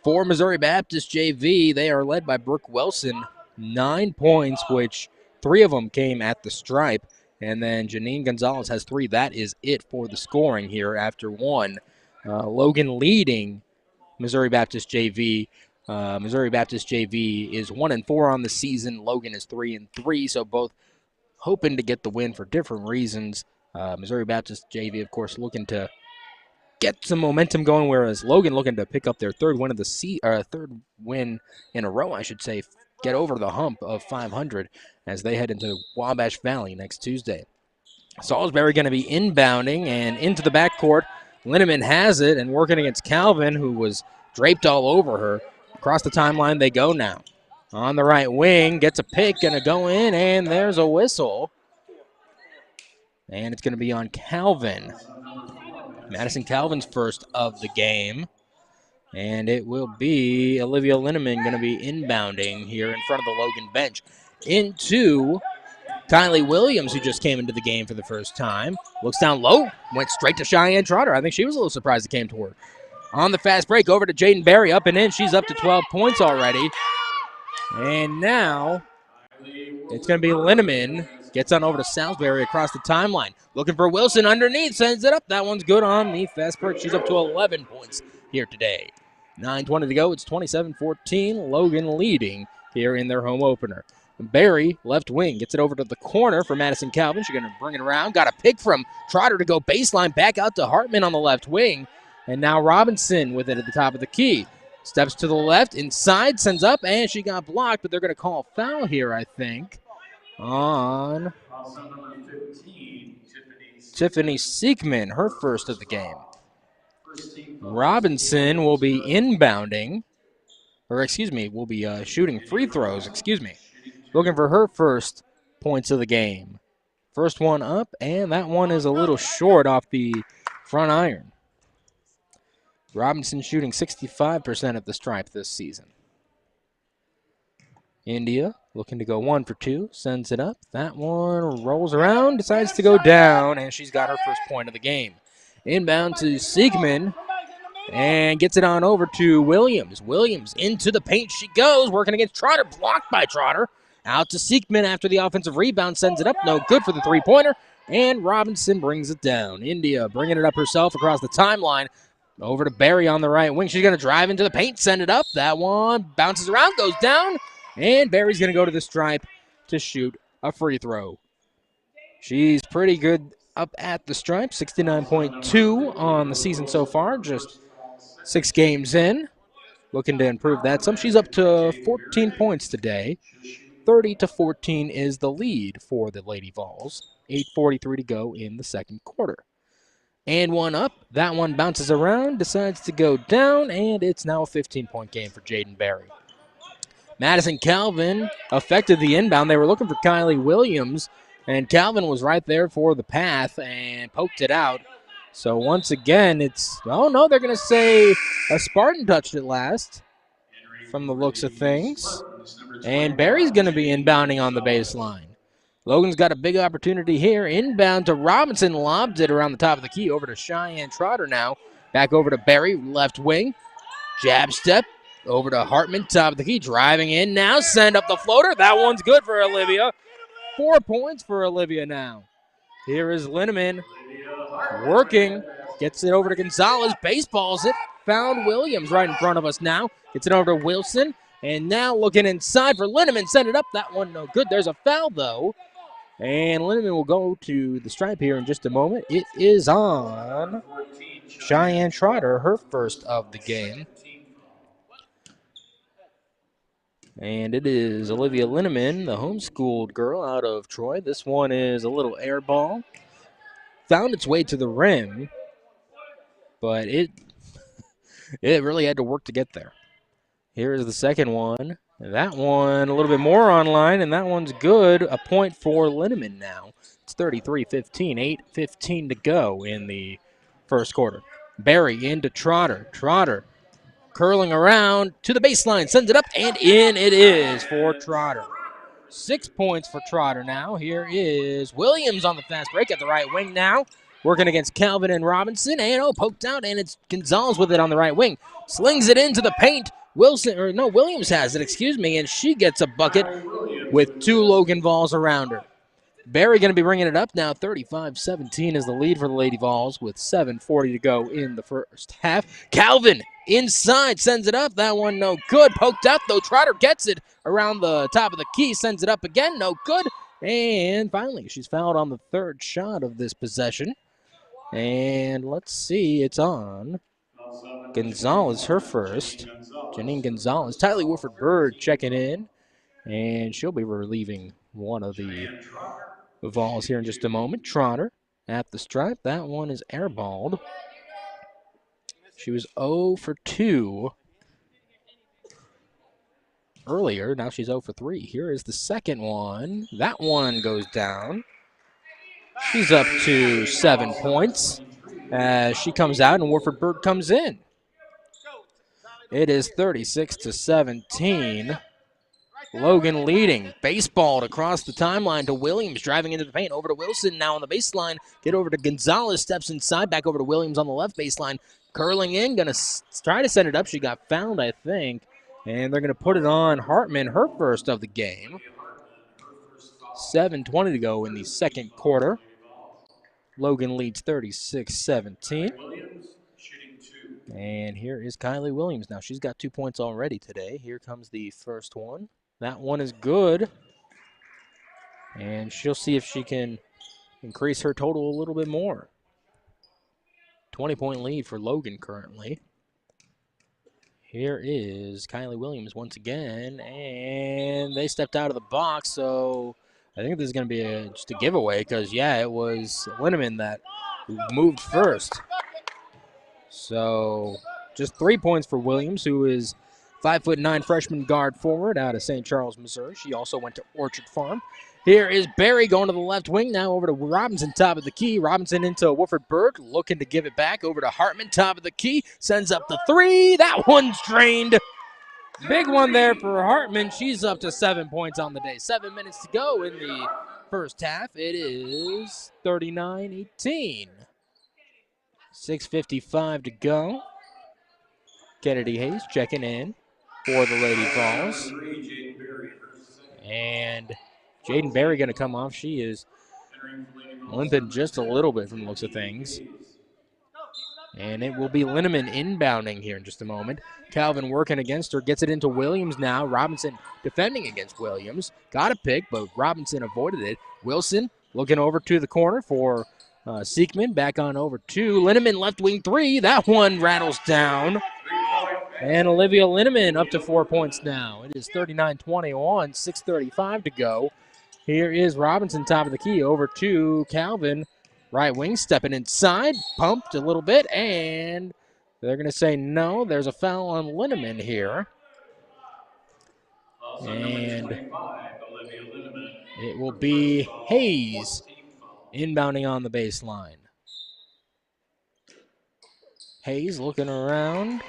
For Missouri Baptist JV, they are led by Brooke Wilson. 9 points, which 3 of them came at the stripe. And then Janine Gonzalez has 3. That is it for the scoring here after one. Logan leading Missouri Baptist JV. Missouri Baptist JV is 1-4 on the season. Logan is 3-3, so both hoping to get the win for different reasons. Missouri Baptist JV, of course, looking to get some momentum going, whereas Logan looking to pick up their third win in a row, I should say, get over the hump of 500 as they head into Wabash Valley next Tuesday. Salisbury going to be inbounding and into the backcourt. Linneman has it and working against Calvin, who was draped all over her. Across the timeline they go now. On the right wing, gets a pick, gonna go in, and there's a whistle. And it's gonna be on Calvin. Madison Calvin's first of the game. And it will be Olivia Linneman going to be inbounding here in front of the Logan bench into Kylie Williams, who just came into the game for the first time. Looks down low, went straight to Cheyenne Trotter. I think she was a little surprised it came to her. On the fast break, over to Jaden Berry, up and in. She's up to 12 points already. And now it's going to be Linneman. Gets on over to Salisbury across the timeline. Looking for Wilson underneath, sends it up. That one's good on the fast break. She's up to 11 points here today. 9:20 to go. It's 27-14. Logan leading here in their home opener. Barry, left wing, gets it over to the corner for Madison Calvin. She's going to bring it around. Got a pick from Trotter to go baseline. Back out to Hartman on the left wing. And now Robinson with it at the top of the key. Steps to the left, inside, sends up, and she got blocked. But they're going to call a foul here, I think, on Tiffany Siegman, her first of the game. Robinson will be inbounding, will be shooting free throws, Looking for her first points of the game. First one up, and that one is a little short off the front iron. Robinson shooting 65% at the stripe this season. India looking to go 1 for 2, sends it up. That one rolls around, decides to go down, and she's got her first point of the game. Inbound to Siegman. And gets it on over to Williams. Williams into the paint she goes, working against Trotter, blocked by Trotter. Out to Siegman after the offensive rebound, sends it up, no good for the three-pointer. And Robinson brings it down. India bringing it up herself across the timeline. Over to Barry on the right wing. She's going to drive into the paint, send it up. That one bounces around, goes down. And Barry's going to go to the stripe to shoot a free throw. She's pretty good up at the stripe, 69.2 on the season so far, just 6 games in. Looking to improve that some. She's up to 14 points today. 30-14 is the lead for the Lady Vols. 8:43 to go in the second quarter. And one up. That one bounces around, decides to go down, and it's now a 15-point game for Jaden Berry. Madison Calvin affected the inbound. They were looking for Kylie Williams, and Calvin was right there for the path and poked it out. So once again, it's, oh no, they're going to say a Spartan touched it last from the looks of things. And Barry's going to be inbounding on the baseline. Logan's got a big opportunity here. Inbound to Robinson, lobs it around the top of the key. Over to Cheyenne Trotter now. Back over to Barry, left wing. Jab step. Over to Hartman, top of the key. Driving in now. Send up the floater. That one's good for Olivia. 4 points for Olivia now. Here is Linneman working. Gets it over to Gonzalez. Baseballs it. Found Williams right in front of us now. Gets it over to Wilson. And now looking inside for Linneman. Send it up. That one no good. There's a foul, though. And Linneman will go to the stripe here in just a moment. It is on Cheyenne Trotter, her first of the game. And it is Olivia Linneman, the homeschooled girl out of Troy. This one is a little air ball. Found its way to the rim, but it really had to work to get there. Here is the second one. That one a little bit more online, and that one's good. A point for Linneman now. It's 33-15, 8:15 to go in the first quarter. Barry into Trotter. Trotter curling around to the baseline, sends it up, and in it is for Trotter. 6 points for Trotter now. Here is Williams on the fast break at the right wing now. Working against Calvin and Robinson, and poked out, and it's Gonzalez with it on the right wing. Slings it into the paint. Williams has it, and she gets a bucket with 2 Logan Vols around her. Barry going to be bringing it up now. 35-17 is the lead for the Lady Vols with 7:40 to go in the first half. Calvin inside sends it up. That one no good. Poked out, though. Trotter gets it around the top of the key. Sends it up again. No good. And finally, she's fouled on the third shot of this possession. And let's see. It's on Gonzalez, her first. Janine Gonzalez. Tylee Woodford-Bird checking in. And she'll be relieving one of the Vols here in just a moment. Trotter at the stripe. That one is airballed. She was 0 for 2 earlier. Now she's 0 for 3. Here is the second one. That one goes down. She's up to 7 points as she comes out and Warford Bird comes in. It is 36-17. Logan leading. Baseballed across the timeline to Williams, driving into the paint. Over to Wilson now on the baseline. Get over to Gonzalez, steps inside, back over to Williams on the left baseline. Curling in, going to try to send it up. She got fouled, I think. And they're going to put it on Hartman, her first of the game. 7:20 to go in the second quarter. Logan leads 36-17. And here is Kylie Williams. Now she's got 2 points already today. Here comes the first one. That one is good. And she'll see if she can increase her total a little bit more. 20-point lead for Logan currently. Here is Kylie Williams once again. And they stepped out of the box, so I think this is going to be just a giveaway because, yeah, it was Linneman that moved first. So just 3 points for Williams, who is 5'9" freshman guard forward out of St. Charles, Missouri. She also went to Orchard Farm. Here is Barry going to the left wing, now over to Robinson, top of the key. Robinson into Wolford Berg, looking to give it back over to Hartman, top of the key. Sends up the three. That one's drained. Big one there for Hartman. She's up to 7 points on the day. 7 minutes to go in the first half. It is 39-18. 6:55 to go. Kennedy Hayes checking in for the Lady Vols. And Jaden Berry going to come off. She is limping just a little bit from the looks of things. And it will be Linneman inbounding here in just a moment. Calvin working against her. Gets it into Williams now. Robinson defending against Williams. Got a pick, but Robinson avoided it. Wilson looking over to the corner for Seekman. Back on over to Linneman, left wing three. That one rattles down. And Olivia Linneman up to 4 points now. It is 39-21, 6:35 to go. Here is Robinson, top of the key, over to Calvin. Right wing, stepping inside, pumped a little bit, and they're going to say no. There's a foul on Linneman here. And it will be Hayes inbounding on the baseline. Hayes looking around.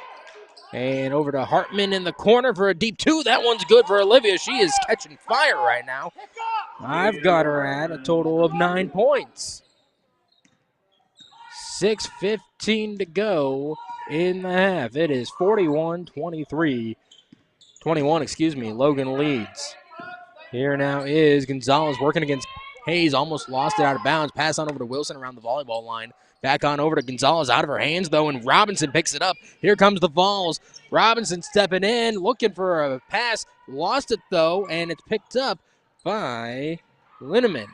And over to Hartman in the corner for a deep two. That one's good for Olivia. She is catching fire right now. I've got her at a total of 9 points. 6:15 to go in the half. It is 41-21, Logan leads. Here now is Gonzalez working against Hayes. Almost lost it out of bounds. Pass on over to Wilson around the volleyball line. Back on over to Gonzalez, out of her hands, though, and Robinson picks it up. Here comes the Vols. Robinson stepping in, looking for a pass. Lost it, though, and it's picked up by Linneman.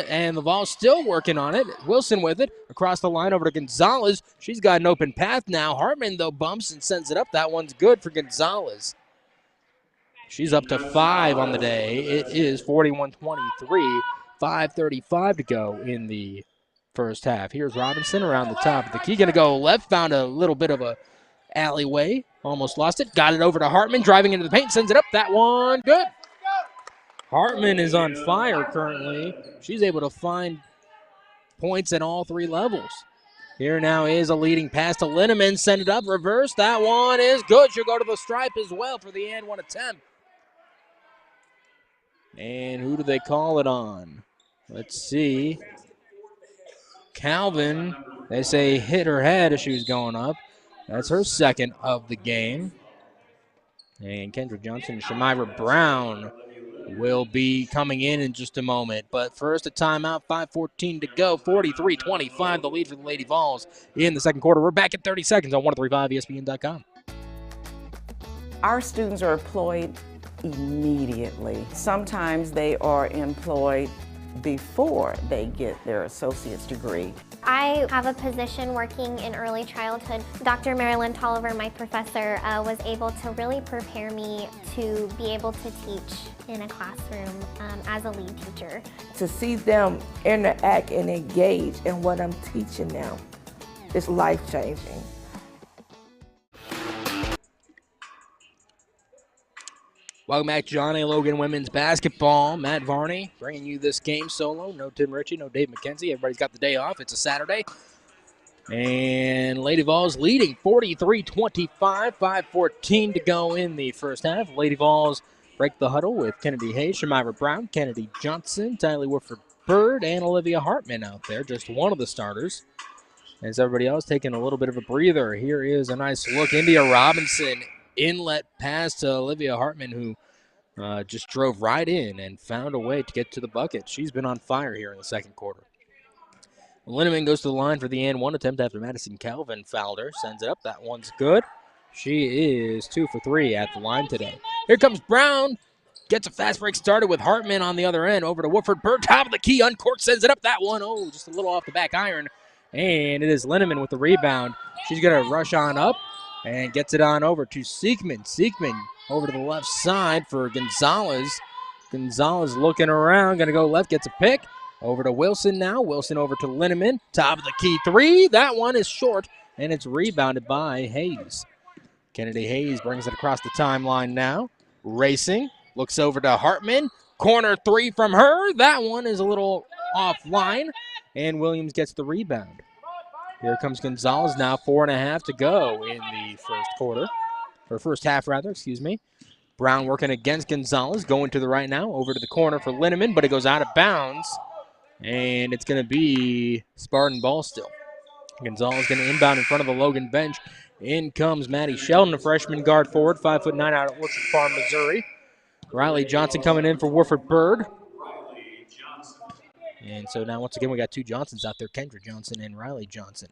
And the Vols still working on it. Wilson with it. Across the line over to Gonzalez. She's got an open path now. Hartman, though, bumps and sends it up. That one's good for Gonzalez. She's up to 5 on the day. It is 41-23, 5:35 to go in the first half. Here's Robinson around the top of the key. Going to go left. Found a little bit of a alleyway. Almost lost it. Got it over to Hartman. Driving into the paint. Sends it up. That one good. Hartman is on fire currently. She's able to find points at all 3 levels. Here now is a leading pass to Linneman. Send it up. Reverse. That one is good. She'll go to the stripe as well for the and one attempt. And who do they call it on? Let's see. Calvin, they say hit her head as she was going up. That's her second of the game. And Kendra Johnson and Shamira Brown will be coming in just a moment. But first, a timeout, 5:14 to go, 43-25, the lead for the Lady Vols in the second quarter. We're back at 30 seconds on 1035ESPN.com. Our students are employed immediately. Sometimes they are employed before they get their associate's degree. I have a position working in early childhood. Dr. Marilyn Tolliver, my professor, was able to really prepare me to be able to teach in a classroom as a lead teacher. To see them interact and engage in what I'm teaching them is life-changing. Welcome back, Johnny Logan women's basketball. Matt Varney bringing you this game solo. No Tim Ritchie, no Dave McKenzie. Everybody's got the day off. It's a Saturday. And Lady Vols leading 43-25, 5:14 to go in the first half. Lady Vols break the huddle with Kennedy Hayes, Shamira Brown, Kennedy Johnson, Tylee Woodford-Bird, and Olivia Hartman out there. Just one of the starters. As everybody else taking a little bit of a breather. Here is a nice look. India Robinson inlet pass to Olivia Hartman, who just drove right in and found a way to get to the bucket. She's been on fire here in the second quarter. Linneman goes to the line for the and one attempt after Madison Calvin fouled her. Sends it up. That one's good. She is 2 for 3 at the line today. Here comes Brown. Gets a fast break started with Hartman on the other end. Over to Woodford-Bird. Top of the key. Uncorked. Sends it up. That one. Oh, just a little off the back iron. And it is Linneman with the rebound. She's going to rush on up and gets it on over to Siekman. Siekman over to the left side for Gonzalez. Gonzalez looking around. Going to go left. Gets a pick. Over to Wilson now. Wilson over to Linneman. Top of the key three. That one is short, and it's rebounded by Hayes. Kennedy Hayes brings it across the timeline now. Racing. Looks over to Hartman. Corner three from her. That one is a little offline, and Williams gets the rebound. Here comes Gonzalez now. 4.5 to go in the first quarter. Or first half, rather, excuse me. Brown working against Gonzalez. Going to the right now. Over to the corner for Linneman, but it goes out of bounds. And it's going to be Spartan ball still. Gonzalez going to inbound in front of the Logan bench. In comes Maddie Sheldon, a freshman guard forward, 5'9" out of Orchard Farm, Missouri. Riley Johnson coming in for Woodford-Bird. And so now once again we got two Johnsons out there, Kendra Johnson and Riley Johnson.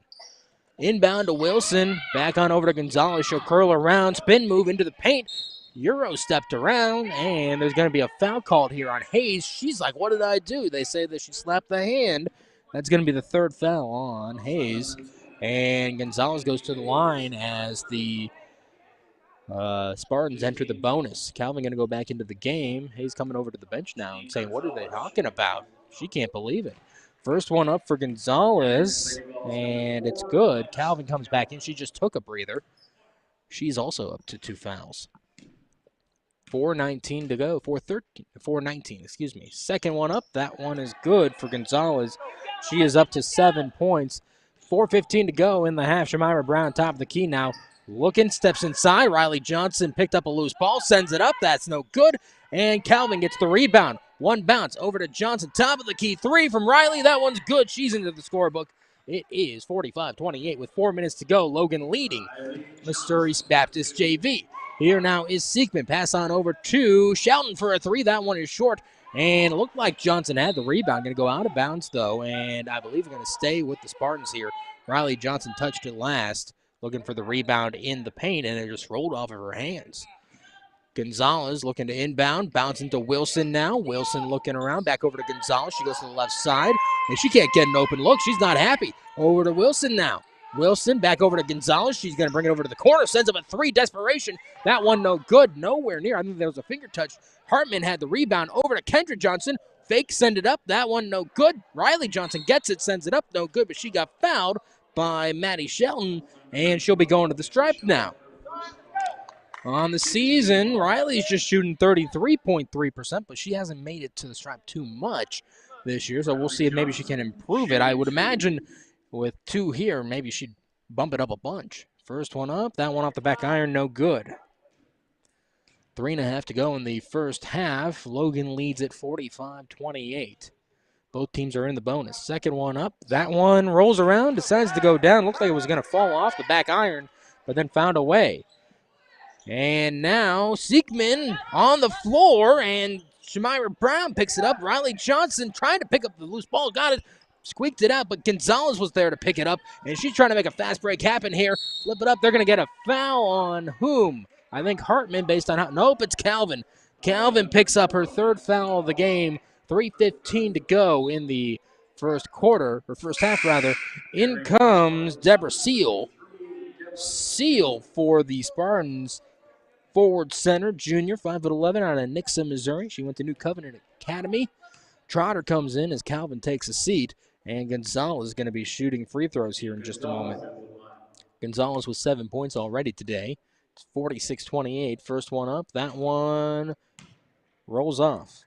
Inbound to Wilson. Back on over to Gonzalez. She'll curl around. Spin move into the paint. Euro stepped around, and there's going to be a foul called here on Hayes. She's like, what did I do? They say that she slapped the hand. That's going to be the third foul on Hayes. And Gonzalez goes to the line as the Spartans enter the bonus. Calvin going to go back into the game. Hayes coming over to the bench now and saying, what are they talking about? She can't believe it. First one up for Gonzalez, and it's good. Calvin comes back in. She just took a breather. She's also up to 2 fouls. 4:19 to go. 4:19, excuse me. Second one up. That one is good for Gonzalez. She is up to 7 points. 4:15 to go in the half. Shamira Brown, top of the key now. Looking, steps inside. Riley Johnson picked up a loose ball, sends it up. That's no good. And Calvin gets the rebound. One bounce over to Johnson. Top of the key three from Riley. That one's good. She's into the scorebook. It is 45-28 with 4 minutes to go. Logan leading Missouri Baptist JV. Here now is Siekman. Pass on over to Shelton for a three. That one is short. And it looked like Johnson had the rebound. Going to go out of bounds, though. And I believe we're going to stay with the Spartans here. Riley Johnson touched it last. Looking for the rebound in the paint. And it just rolled off of her hands. Gonzalez looking to inbound. Bouncing to Wilson now. Wilson looking around. Back over to Gonzalez. She goes to the left side. And she can't get an open look. She's not happy. Over to Wilson now. Wilson back over to Gonzalez. She's going to bring it over to the corner. Sends up a three. Desperation. That one no good. Nowhere near. I think there was a finger touch. Hartman had the rebound over to Kendra Johnson. Fake, send it up. That one no good. Riley Johnson gets it. Sends it up. No good. But she got fouled by Maddie Shelton. And she'll be going to the stripe now. On the season, Riley's just shooting 33.3%. But she hasn't made it to the stripe too much this year. So we'll see if maybe she can improve it. I would imagine with two here, maybe she'd bump it up a bunch. First one up, that one off the back iron, no good. 3.5 to go in the first half. Logan leads at 45-28. Both teams are in the bonus. Second one up, that one rolls around, decides to go down. Looks like it was going to fall off the back iron, but then found a way. And now Siekman on the floor, and Shamira Brown picks it up. Riley Johnson trying to pick up the loose ball, got it. Squeaked it out, but Gonzalez was there to pick it up, and she's trying to make a fast break happen here. Flip it up. They're going to get a foul on whom? I think Hartman based on how. Nope, it's Calvin. Calvin picks up her third foul of the game. 3:15 to go in the first quarter, or first half, rather. In comes Deborah Seal. Seal for the Spartans. Forward center, junior, 5'11", out of Nixa, Missouri. She went to New Covenant Academy. Trotter comes in as Calvin takes a seat. And Gonzalez is going to be shooting free throws here in just a moment. Gonzalez with 7 points already today. It's 46-28. First one up. That one rolls off.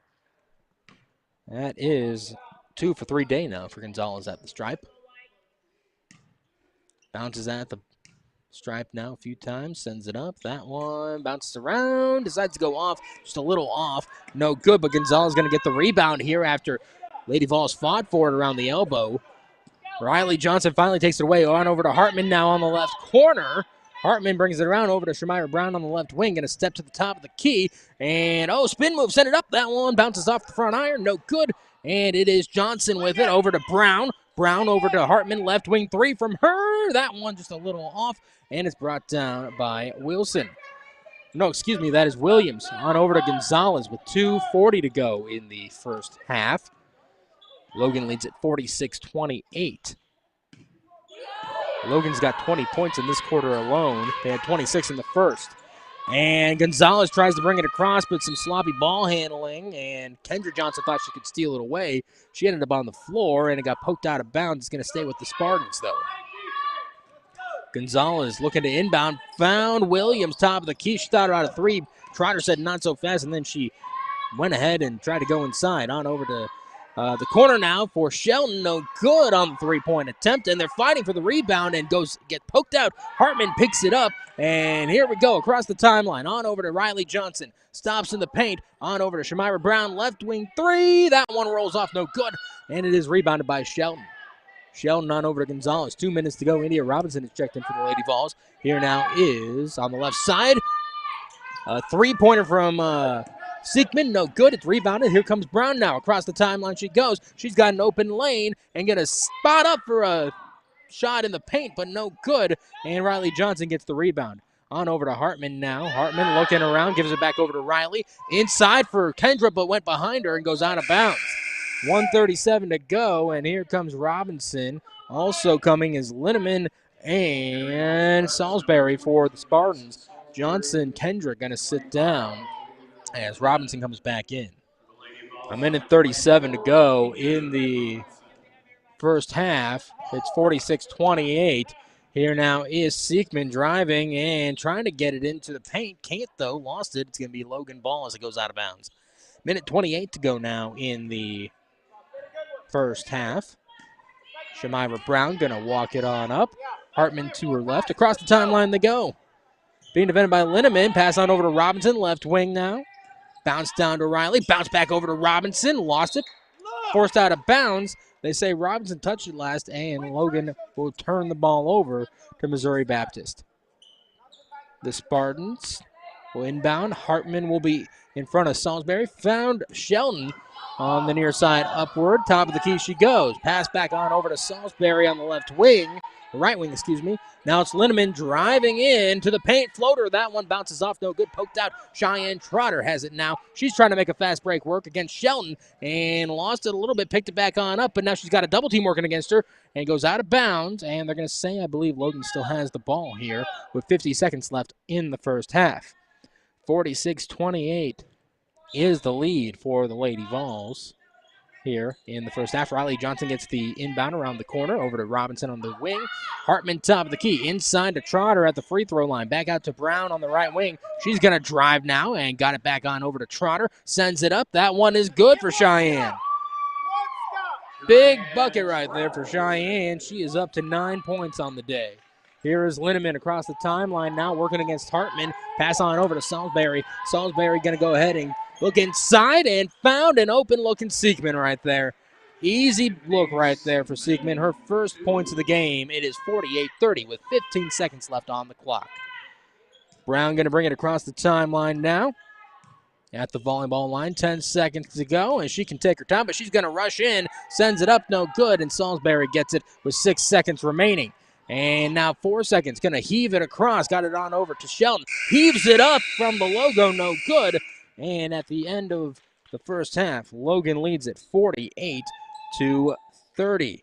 That is 2 for 3 day now for Gonzalez at the stripe. Bounces at the stripe now a few times, sends it up. That one bounces around, decides to go off, just a little off. No good, but Gonzalez going to get the rebound here after Lady Vols fought for it around the elbow. Riley Johnson finally takes it away. On over to Hartman now on the left corner. Hartman brings it around over to Shamira Brown on the left wing. Going to step to the top of the key. And, spin move, send it up. That one bounces off the front iron. No good. And it is Johnson with it over to Brown. Brown over to Hartman. Left wing three from her. That one just a little off. And it's brought down by Wilson. No, excuse me, that is Williams. On over to Gonzalez with 2:40 to go in the first half. Logan leads at 46-28. Logan's got 20 points in this quarter alone. They had 26 in the first. And Gonzalez tries to bring it across, but some sloppy ball handling, and Kendra Johnson thought she could steal it away. She ended up on the floor, and it got poked out of bounds. It's going to stay with the Spartans, though. Gonzalez looking to inbound, found Williams, top of the key. She thought about a three. Trotter said not so fast, and then she went ahead and tried to go inside. On over to the corner now for Shelton. No good on the three-point attempt, and they're fighting for the rebound and get poked out. Hartman picks it up, and here we go across the timeline. On over to Riley Johnson. Stops in the paint. On over to Shamira Brown. Left wing three. That one rolls off. No good, and it is rebounded by Shelton. Shelton on over to Gonzalez. 2 minutes to go. India Robinson is checked in for the Lady Vols. Here now is on the left side. A three-pointer from Siekman. No good. It's rebounded. Here comes Brown now. Across the timeline she goes. She's got an open lane and going to spot up for a shot in the paint, but no good. And Riley Johnson gets the rebound. On over to Hartman now. Hartman looking around. Gives it back over to Riley. Inside for Kendra, but went behind her and goes out of bounds. 1:37 to go, and here comes Robinson. Also coming is Linneman and Salisbury for the Spartans. Johnson, Kendrick going to sit down as Robinson comes back in. A minute 37 to go in the first half. It's 46-28. Here now is Siekman driving and trying to get it into the paint. Can't, though. Lost it. It's going to be Logan ball as it goes out of bounds. Minute 28 to go now in the first half. Shamira Brown going to walk it on up. Hartman to her left. Across the timeline they go. Being defended by Linneman. Pass on over to Robinson. Left wing now. Bounce down to Riley. Bounce back over to Robinson. Lost it. Forced out of bounds. They say Robinson touched it last, and Logan will turn the ball over to Missouri Baptist. The Spartans will inbound. Hartman will be in front of Salisbury. Found Shelton on the near side upward. Top of the key she goes. Pass back on over to Salisbury on the left wing. The right wing, excuse me. Now it's Linneman driving in to the paint. Floater. That one bounces off. No good. Poked out. Cheyenne Trotter has it now. She's trying to make a fast break work against Shelton and lost it a little bit. Picked it back on up, but now she's got a double team working against her and goes out of bounds. And they're going to say, I believe Logan still has the ball here with 50 seconds left in the first half. 46-28 is the lead for the Lady Vols here in the first half. Riley Johnson gets the inbound around the corner over to Robinson on the wing. Hartman top of the key. Inside to Trotter at the free throw line. Back out to Brown on the right wing. She's going to drive now and got it back on over to Trotter. Sends it up. That one is good for Cheyenne. Big bucket right there for Cheyenne. She is up to 9 points on the day. Here is Linneman across the timeline now working against Hartman. Pass on over to Salisbury. Salisbury going to go ahead and look inside and found an open-looking Siekman right there. Easy look right there for Siekman. Her first points of the game. It is 48-30 with 15 seconds left on the clock. Brown going to bring it across the timeline now. At the volleyball line, 10 seconds to go, and she can take her time, but she's going to rush in. Sends it up, no good, and Salisbury gets it with 6 seconds remaining. And now 4 seconds, going to heave it across. Got it on over to Shelton. Heaves it up from the logo, no good. And at the end of the first half, Logan leads at 48-30.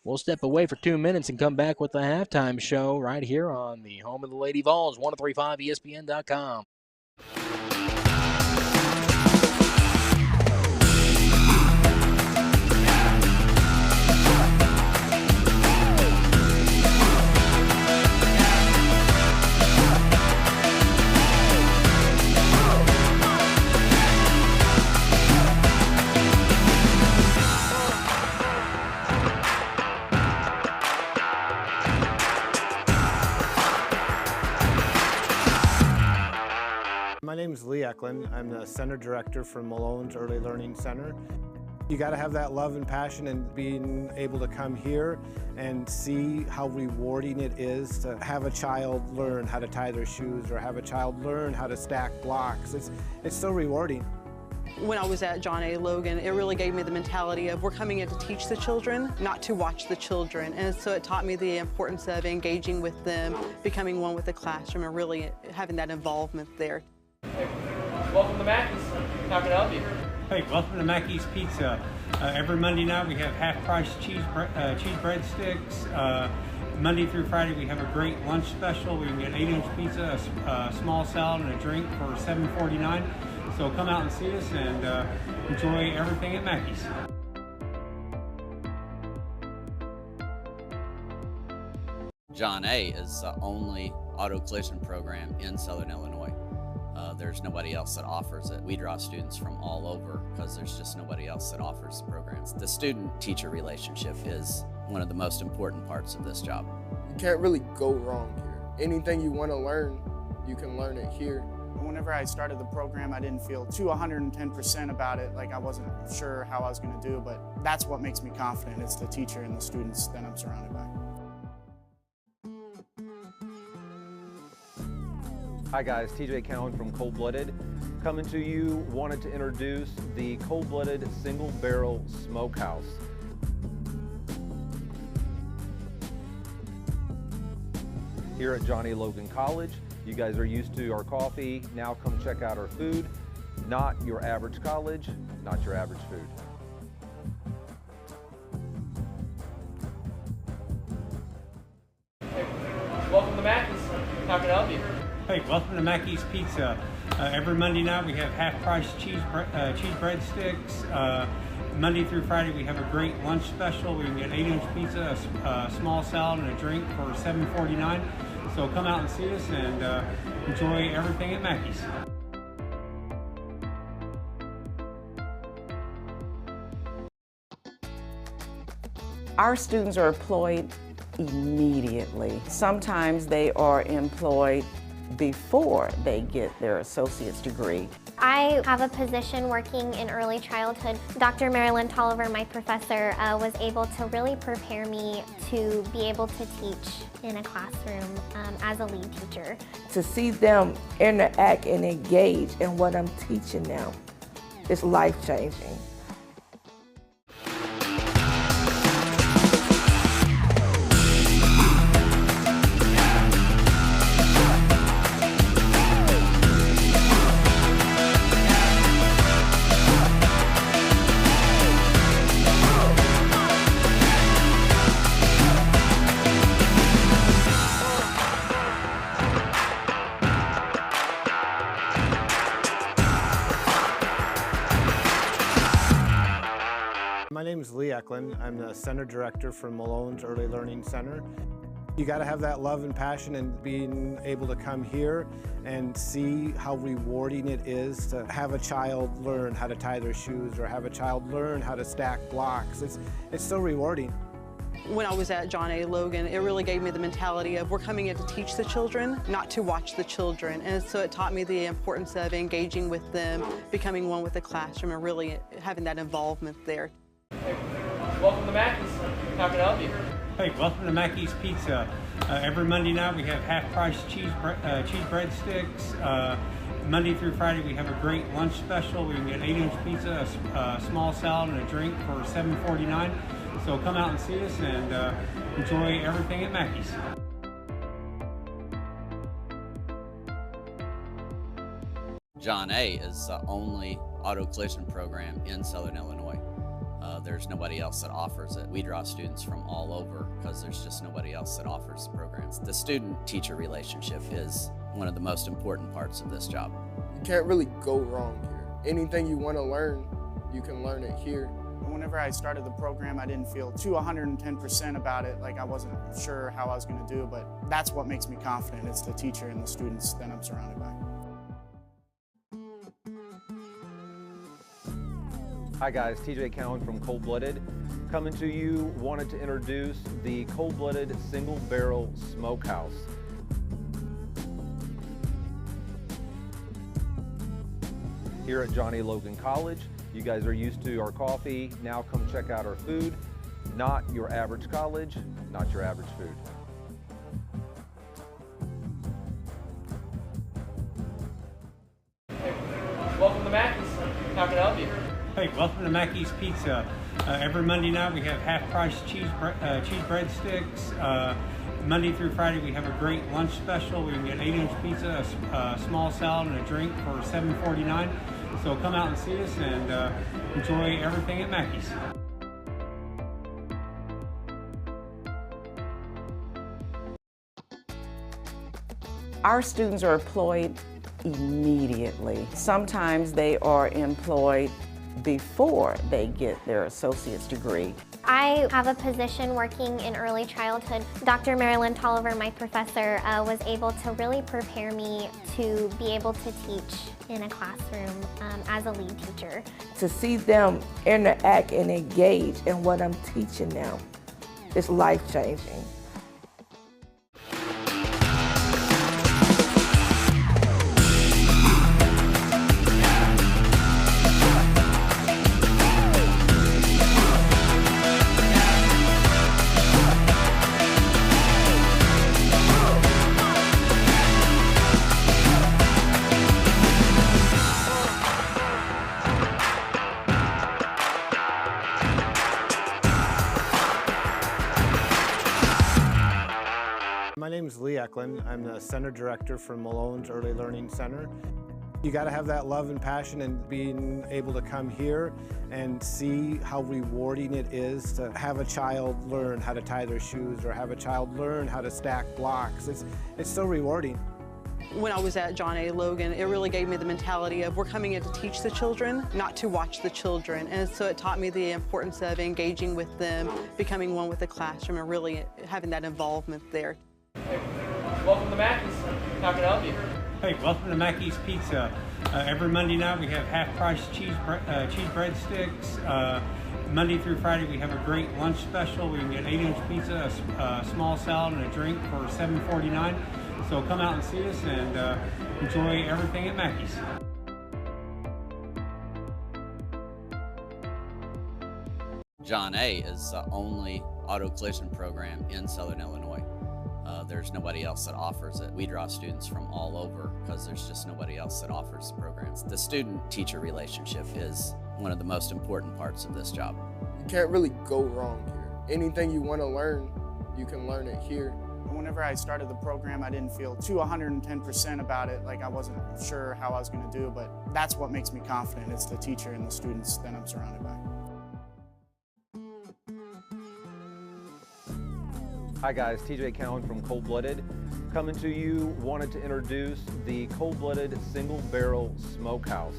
We'll step away for 2 minutes and come back with the halftime show right here on the home of the Lady Vols, 1035ESPN.com. Eklund. I'm the Center Director for Malone's Early Learning Center. You got to have that love and passion, and being able to come here and see how rewarding it is to have a child learn how to tie their shoes or have a child learn how to stack blocks. It's so rewarding. When I was at John A. Logan, it really gave me the mentality of we're coming in to teach the children, not to watch the children. And so it taught me the importance of engaging with them, becoming one with the classroom, and really having that involvement there. Hey, welcome to Mackey's. How can I help you? Hey, welcome to Mackey's Pizza. Every Monday night we have half-price cheese breadsticks. Monday through Friday we have a great lunch special. We can get 8-inch pizza, a small salad, and a drink for $7.49. So come out and see us and enjoy everything at Mackey's. John A. is the only auto collision program in Southern Illinois. There's nobody else that offers it. We draw students from all over because there's just nobody else that offers the programs. The student-teacher relationship is one of the most important parts of this job. You can't really go wrong here. Anything you want to learn, you can learn it here. Whenever I started the program, I didn't feel too 110% about it. Like I wasn't sure how I was going to do, but that's what makes me confident. It's the teacher and the students that I'm surrounded by. Hi guys, TJ Cowan from Cold Blooded. Coming to you, wanted to introduce the Cold Blooded Single Barrel Smokehouse. Here at John A. Logan College, you guys are used to our coffee. Now come check out our food. Not your average college, not your average food. Hey, welcome to Mackey's. How can I help you? Hey, welcome to Mackey's Pizza. Every Monday night we have half-price cheese breadsticks. Monday through Friday we have a great lunch special. We can get 8-inch pizza, a small salad, and a drink for $7.49. So come out and see us and enjoy everything at Mackey's. Our students are employed immediately. Sometimes they are employed before they get their associate's degree. I have a position working in early childhood. Dr. Marilyn Tolliver, my professor, was able to really prepare me to be able to teach in a classroom as a lead teacher. To see them interact and engage in what I'm teaching them is life-changing. My name is Lee Eklund. I'm the Center Director for Malone's Early Learning Center. You got to have that love and passion, and being able to come here and see how rewarding it is to have a child learn how to tie their shoes or have a child learn how to stack blocks. It's so rewarding. When I was at John A. Logan, it really gave me the mentality of we're coming in to teach the children, not to watch the children. And so it taught me the importance of engaging with them, becoming one with the classroom, and really having that involvement there. Hey, welcome to Mackey's. How can I help you? Hey, welcome to Mackey's Pizza. Every Monday night we have half-price cheese breadsticks. Monday through Friday we have a great lunch special. We can get 8-inch pizza, a small salad, and a drink for $7.49. So come out and see us and enjoy everything at Mackey's. John A. is the only auto collision program in Southern Illinois. There's nobody else that offers it. We draw students from all over because there's just nobody else that offers the programs. The student-teacher relationship is one of the most important parts of this job. You can't really go wrong here. Anything you want to learn, you can learn it here. Whenever I started the program, I didn't feel too 110% about it. Like I wasn't sure how I was going to do, but that's what makes me confident. It's the teacher and the students that I'm surrounded by. Hi guys, TJ Cowan from Cold Blooded. Coming to you, wanted to introduce the Cold Blooded Single Barrel Smokehouse. here at Johnny Logan College. You guys are used to our coffee. Now come check out our food. Not your average college, not your average food. Welcome to Mackey's. How can I help you? Hey, welcome to Mackey's Pizza. Every Monday night we have half-price cheese breadsticks. Monday through Friday we have a great lunch special. We can get 8-inch pizza, a small salad, and a drink for $7.49. So come out and see us and enjoy everything at Mackey's. Our students are employed immediately. Sometimes they are employed before they get their associate's degree. I have a position working in early childhood. Dr. Marilyn Tolliver, my professor, was able to really prepare me to be able to teach in a classroom as a lead teacher. To see them interact and engage in what I'm teaching now is life-changing. My name is Lee Eklund. I'm the Center Director for Malone's Early Learning Center. You got to have that love and passion, and being able to come here and see how rewarding it is to have a child learn how to tie their shoes or have a child learn how to stack blocks. It's so rewarding. When I was at John A. Logan, it really gave me the mentality of we're coming in to teach the children, not to watch the children. And so it taught me the importance of engaging with them, becoming one with the classroom, and really having that involvement there. Welcome to Mackey's. How can I help you? Hey, welcome to Mackey's Pizza. Every Monday night we have half-price cheese breadsticks. Monday through Friday we have a great lunch special. We can get 8-inch pizza, a small salad, and a drink for $7.49. So come out and see us and enjoy everything at Mackey's. John A. is the only auto collision program in Southern Illinois. There's nobody else that offers it. We draw students from all over because there's just nobody else that offers the programs. The student-teacher relationship is one of the most important parts of this job. You can't really go wrong here. Anything you want to learn, you can learn it here. Whenever I started the program, I didn't feel too 110% about it. Like I wasn't sure how I was going to do, but that's what makes me confident. It's the teacher and the students that I'm surrounded by. Hi guys, TJ Cowan from Cold Blooded. Coming to you, wanted to introduce the Cold Blooded Single Barrel Smokehouse.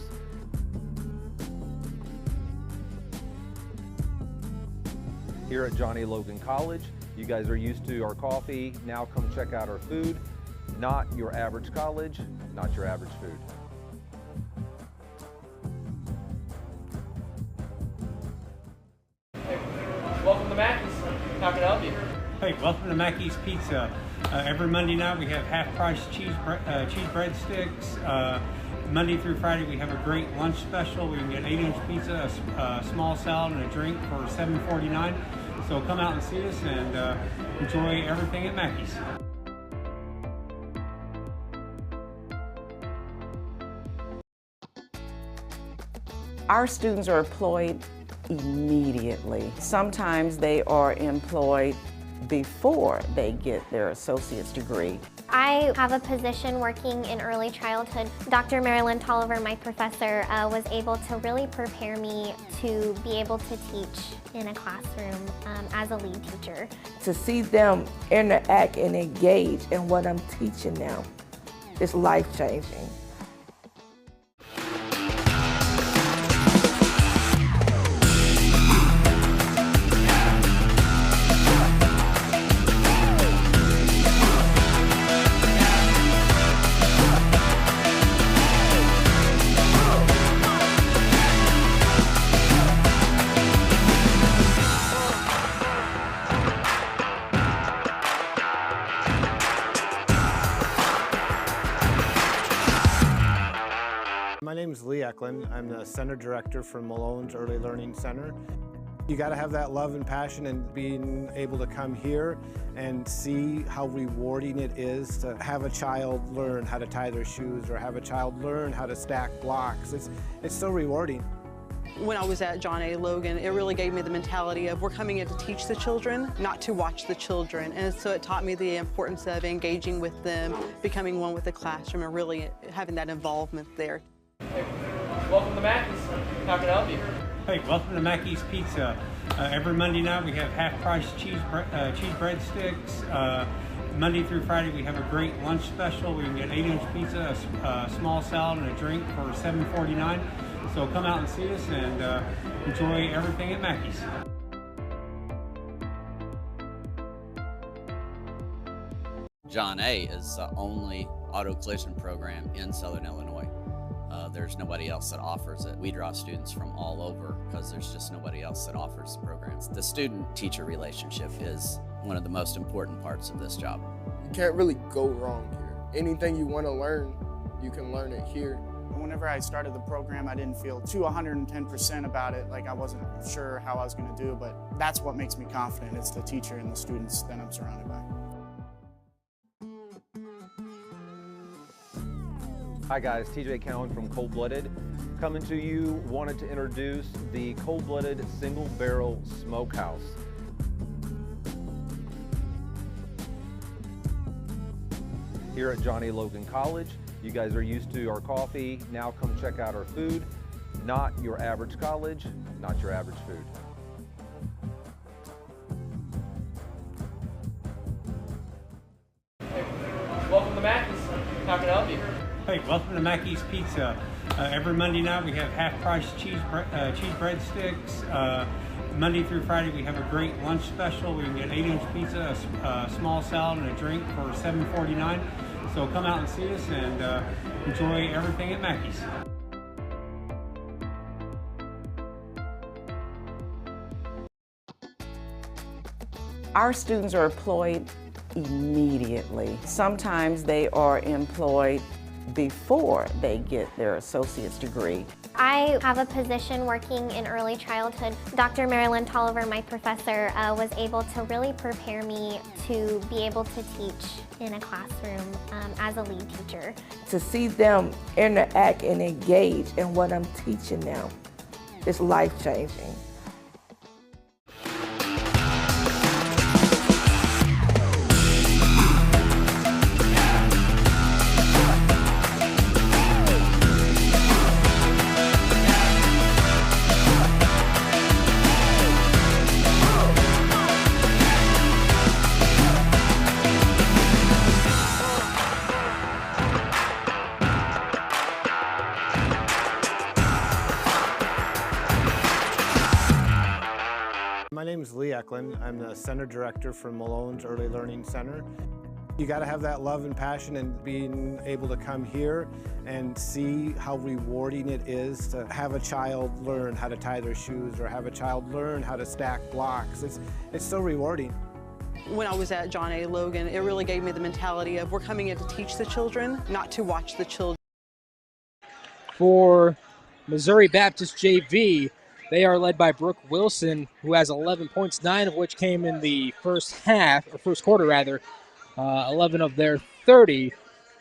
Here at Johnny Logan College, you guys are used to our coffee. Now come check out our food. Not your average college, not your average food. Welcome to Mackey's. How can I help you? Hey, welcome to Mackey's Pizza. Every Monday night we have half-price cheese breadsticks. Monday through Friday we have a great lunch special. We can get 8-inch pizza, a small salad, and a drink for $7.49. So come out and see us and enjoy everything at Mackey's. Our students are employed immediately. Sometimes they are employed before they get their associate's degree. I have a position working in early childhood. Dr. Marilyn Tolliver, my professor, was able to really prepare me to be able to teach in a classroom as a lead teacher. To see them interact and engage in what I'm teaching now is life-changing. Eklund. I'm the Center Director for Malone's Early Learning Center. You got to have that love and passion, and being able to come here and see how rewarding it is to have a child learn how to tie their shoes or have a child learn how to stack blocks. It's so rewarding. When I was at John A. Logan, it really gave me the mentality of we're coming in to teach the children, not to watch the children. And so it taught me the importance of engaging with them, becoming one with the classroom, and really having that involvement there. Hey, welcome to Mackey's. How can I help you? Hey, welcome to Mackey's Pizza. Every Monday night we have half-price cheese breadsticks. Monday through Friday we have a great lunch special. We can get 8-inch pizza, a small salad, and a drink for $7.49. So come out and see us and enjoy everything at Mackey's. John A. is the only auto collision program in Southern Illinois. There's nobody else that offers it. We draw students from all over because there's just nobody else that offers the programs. The student-teacher relationship is one of the most important parts of this job. You can't really go wrong here. Anything you want to learn, you can learn it here. Whenever I started the program, I didn't feel too 110% about it. Like I wasn't sure how I was going to do, but that's what makes me confident. It's the teacher and the students that I'm surrounded by. Hi guys, TJ Cowan from Cold Blooded. Coming to you, wanted to introduce the Cold Blooded Single Barrel Smokehouse. Here at Johnny Logan College, you guys are used to our coffee, now come check out our food. Not your average college, not your average food. Hey, welcome to Mackey's. How can I help you? Hey, welcome to Mackey's Pizza. Every Monday night we have half-price cheese breadsticks. Monday through Friday we have a great lunch special. We can get 8-inch pizza, a small salad, and a drink for $7.49. So come out and see us and enjoy everything at Mackey's. Our students are employed immediately. Sometimes they are employed before they get their associate's degree. I have a position working in early childhood. Dr. Marilyn Tolliver, my professor, was able to really prepare me to be able to teach in a classroom as a lead teacher. To see them interact and engage in what I'm teaching them is life-changing. My name is Lee Eklund. I'm the Center Director for Malone's Early Learning Center. You got to have that love and passion, and being able to come here and see how rewarding it is to have a child learn how to tie their shoes or have a child learn how to stack blocks. It's so rewarding. When I was at John A. Logan, it really gave me the mentality of we're coming in to teach the children, not to watch the children. For Missouri Baptist JV, they are led by Brooke Wilson, who has 11 points, 9 of which came in the first quarter rather. 11 of their 30.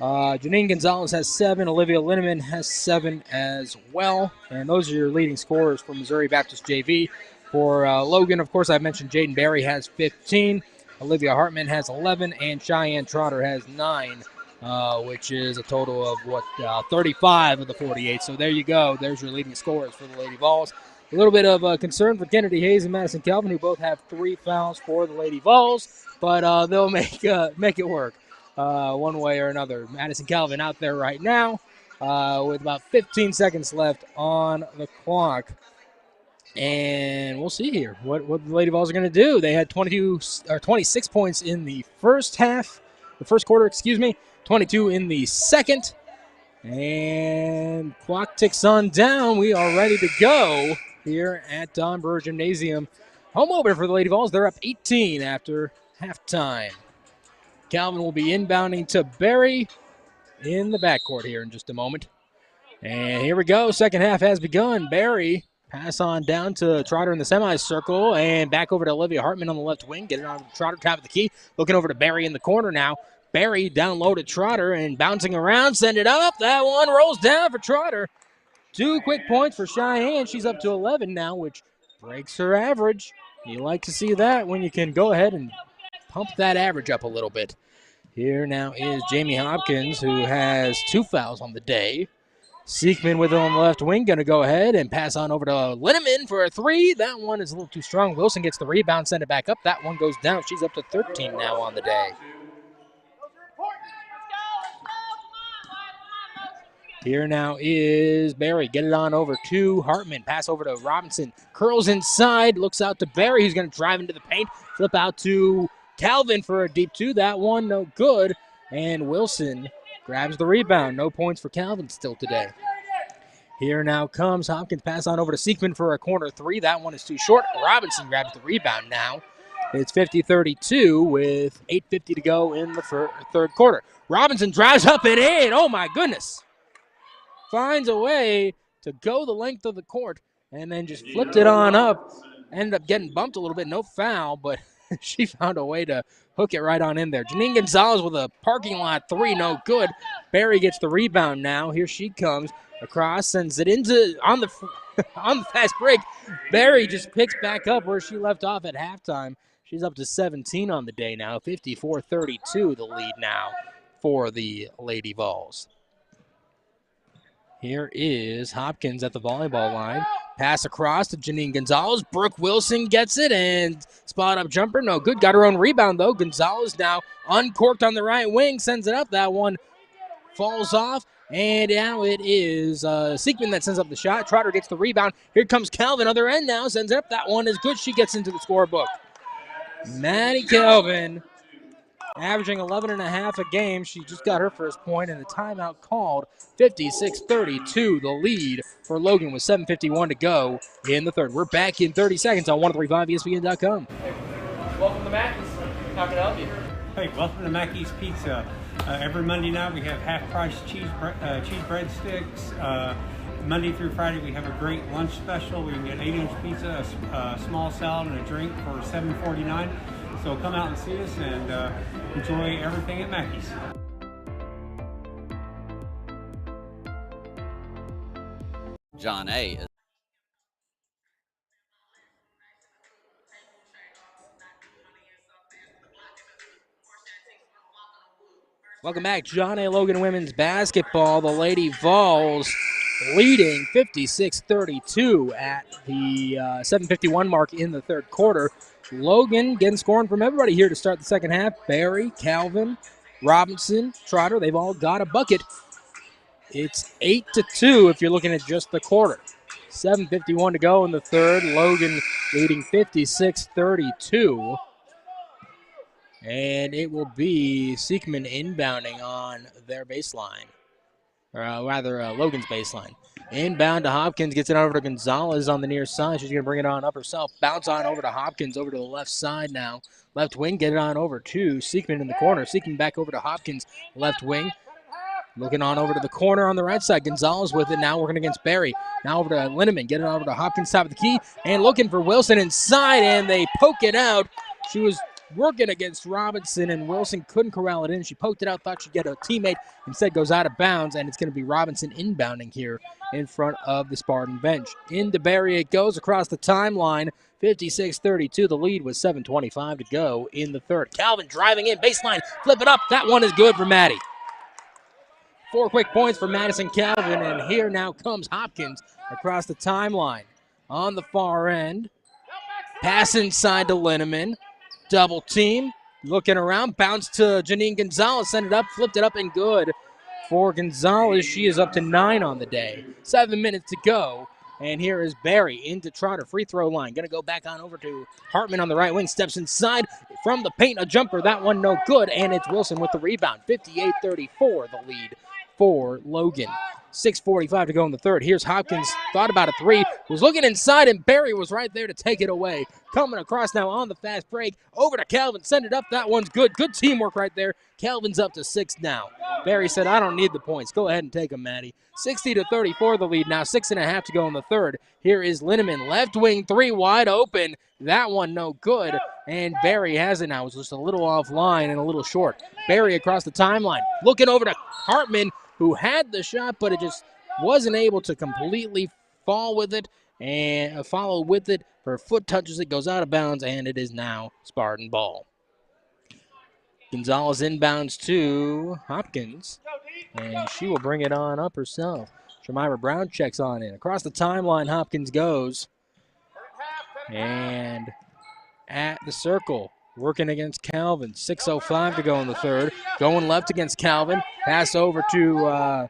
Janine Gonzalez has 7. Olivia Linneman has 7 as well. And those are your leading scorers for Missouri Baptist JV. For Logan, of course, I mentioned Jaden Berry has 15. Olivia Hartman has 11. And Cheyenne Trotter has 9, which is a total of, 35 of the 48. So there you go. There's your leading scorers for the Lady Vols. A little bit of concern for Kennedy Hayes and Madison Calvin, who both have 3 fouls for the Lady Vols, but they'll make it work one way or another. Madison Calvin out there right now with about 15 seconds left on the clock. And we'll see here what the Lady Vols are going to do. They had 26 points in the first quarter, 22 in the second. And clock ticks on down. We are ready to go here at Don Brewer Gymnasium. Home opener for the Lady Vols. They're up 18 after halftime. Calvin will be inbounding to Berry in the backcourt here in just a moment. And here we go. Second half has begun. Barry pass on down to Trotter in the semicircle and back over to Olivia Hartman on the left wing. Get it on Trotter, top of the key. Looking over to Barry in the corner now. Barry down low to Trotter and bouncing around. Send it up. That one rolls down for Trotter. 2 quick points for Cheyenne. She's up to 11 now, which breaks her average. You like to see that when you can go ahead and pump that average up a little bit. Here now is Jamie Hopkins, who has 2 fouls on the day. Siekman with it on the left wing, going to go ahead and pass on over to Linneman for a 3. That one is a little too strong. Wilson gets the rebound, send it back up. That one goes down. She's up to 13 now on the day. Here now is Barry. Get it on over to Hartman. Pass over to Robinson. Curls inside. Looks out to Barry, who's going to drive into the paint. Flip out to Calvin for a deep 2. That one no good. And Wilson grabs the rebound. No points for Calvin still today. Here now comes Hopkins. Pass on over to Siekman for a corner 3. That one is too short. Robinson grabs the rebound now. It's 50-32 with 8:50 to go in the third quarter. Robinson drives up and in. Oh, my goodness. Finds a way to go the length of the court and then just flipped it on up. Ended up getting bumped a little bit. No foul, but she found a way to hook it right on in there. Janine Gonzalez with a parking lot 3, no good. Barry gets the rebound now. Here she comes across, sends it into on the fast break. Barry just picks back up where she left off at halftime. She's up to 17 on the day now. 54-32 the lead now for the Lady Vols. Here is Hopkins at the volleyball line. Pass across to Janine Gonzalez. Brooke Wilson gets it and spot up jumper. No good. Got her own rebound though. Gonzalez now uncorked on the right wing. Sends it up. That one falls off. And now it is Siekman that sends up the shot. Trotter gets the rebound. Here comes Calvin. Other end now. Sends it up. That one is good. She gets into the scorebook. Maddie Calvin averaging 11.5 a game. She just got her first point and a timeout called. 56-32 the lead for Logan with 7:51 to go in the third. We're back in 30 seconds on 1035ESPN.com. Welcome to Mackey's. How can I help you? Hey, welcome to Mackey's Pizza. Every Monday night we have half-price cheese breadsticks. Monday through Friday we have a great lunch special. We can get 8-inch pizza, a small salad, and a drink for $7.49. So come out and see us and enjoy everything at Mackey's. John A. Welcome back. John A. Logan women's basketball. The Lady Vols leading 56-32 at the 7:51 mark in the third quarter. Logan getting scoring from everybody here to start the second half. Barry, Calvin, Robinson, Trotter, they've all got a bucket. It's 8-2 if you're looking at just the quarter. 7:51 to go in the third. Logan leading 56-32. And it will be Siekman inbounding on their baseline. Or rather, Logan's baseline. Inbound to Hopkins, gets it over to Gonzalez on the near side. She's going to bring it on up herself. Bounce on over to Hopkins, over to the left side now. Left wing, get it on over to Siekman in the corner. Siekman back over to Hopkins, left wing. Looking on over to the corner on the right side. Gonzalez with it now, working against Barry. Now over to Linneman, get it over to Hopkins, top of the key. And looking for Wilson inside, and they poke it out. She was working against Robinson, and Wilson couldn't corral it in. She poked it out, thought she'd get a teammate. Instead goes out of bounds, and it's going to be Robinson inbounding here in front of the Spartan bench. Into Barry it goes across the timeline. 56-32, the lead with 7:25 to go in the third. Calvin driving in, baseline, flip it up. That one is good for Maddie. 4 quick points for Madison Calvin, and here now comes Hopkins across the timeline. On the far end, pass inside to Linneman. Double team, looking around, bounce to Janine Gonzalez, send it up, flipped it up, and good for Gonzalez. She is up to 9 on the day. 7 minutes to go, and here is Barry into Trotter, free throw line. Going to go back on over to Hartman on the right wing, steps inside from the paint, a jumper, that one no good, and it's Wilson with the rebound. 58-34 the lead for Logan. 6:45 to go in the third. Here's Hopkins, thought about a three, was looking inside, and Barry was right there to take it away. Coming across now on the fast break, over to Calvin, send it up, that one's good. Good teamwork right there. Calvin's up to 6 now. Barry said, I don't need the points. Go ahead and take them, Maddie. 60-34 the lead now, 6.5 to go in the third. Here is Linneman, left wing three, wide open. That one no good, and Barry has it now. It was just a little offline and a little short. Barry across the timeline, looking over to Hartman, who had the shot, but it just wasn't able to completely fall with it and follow with it. Her foot touches it, goes out of bounds, and it is now Spartan ball. Gonzalez inbounds to Hopkins, and she will bring it on up herself. Shamira Brown checks on in. Across the timeline, Hopkins goes. And at the circle, working against Calvin. 6:05 to go in the third. Going left against Calvin. Pass over to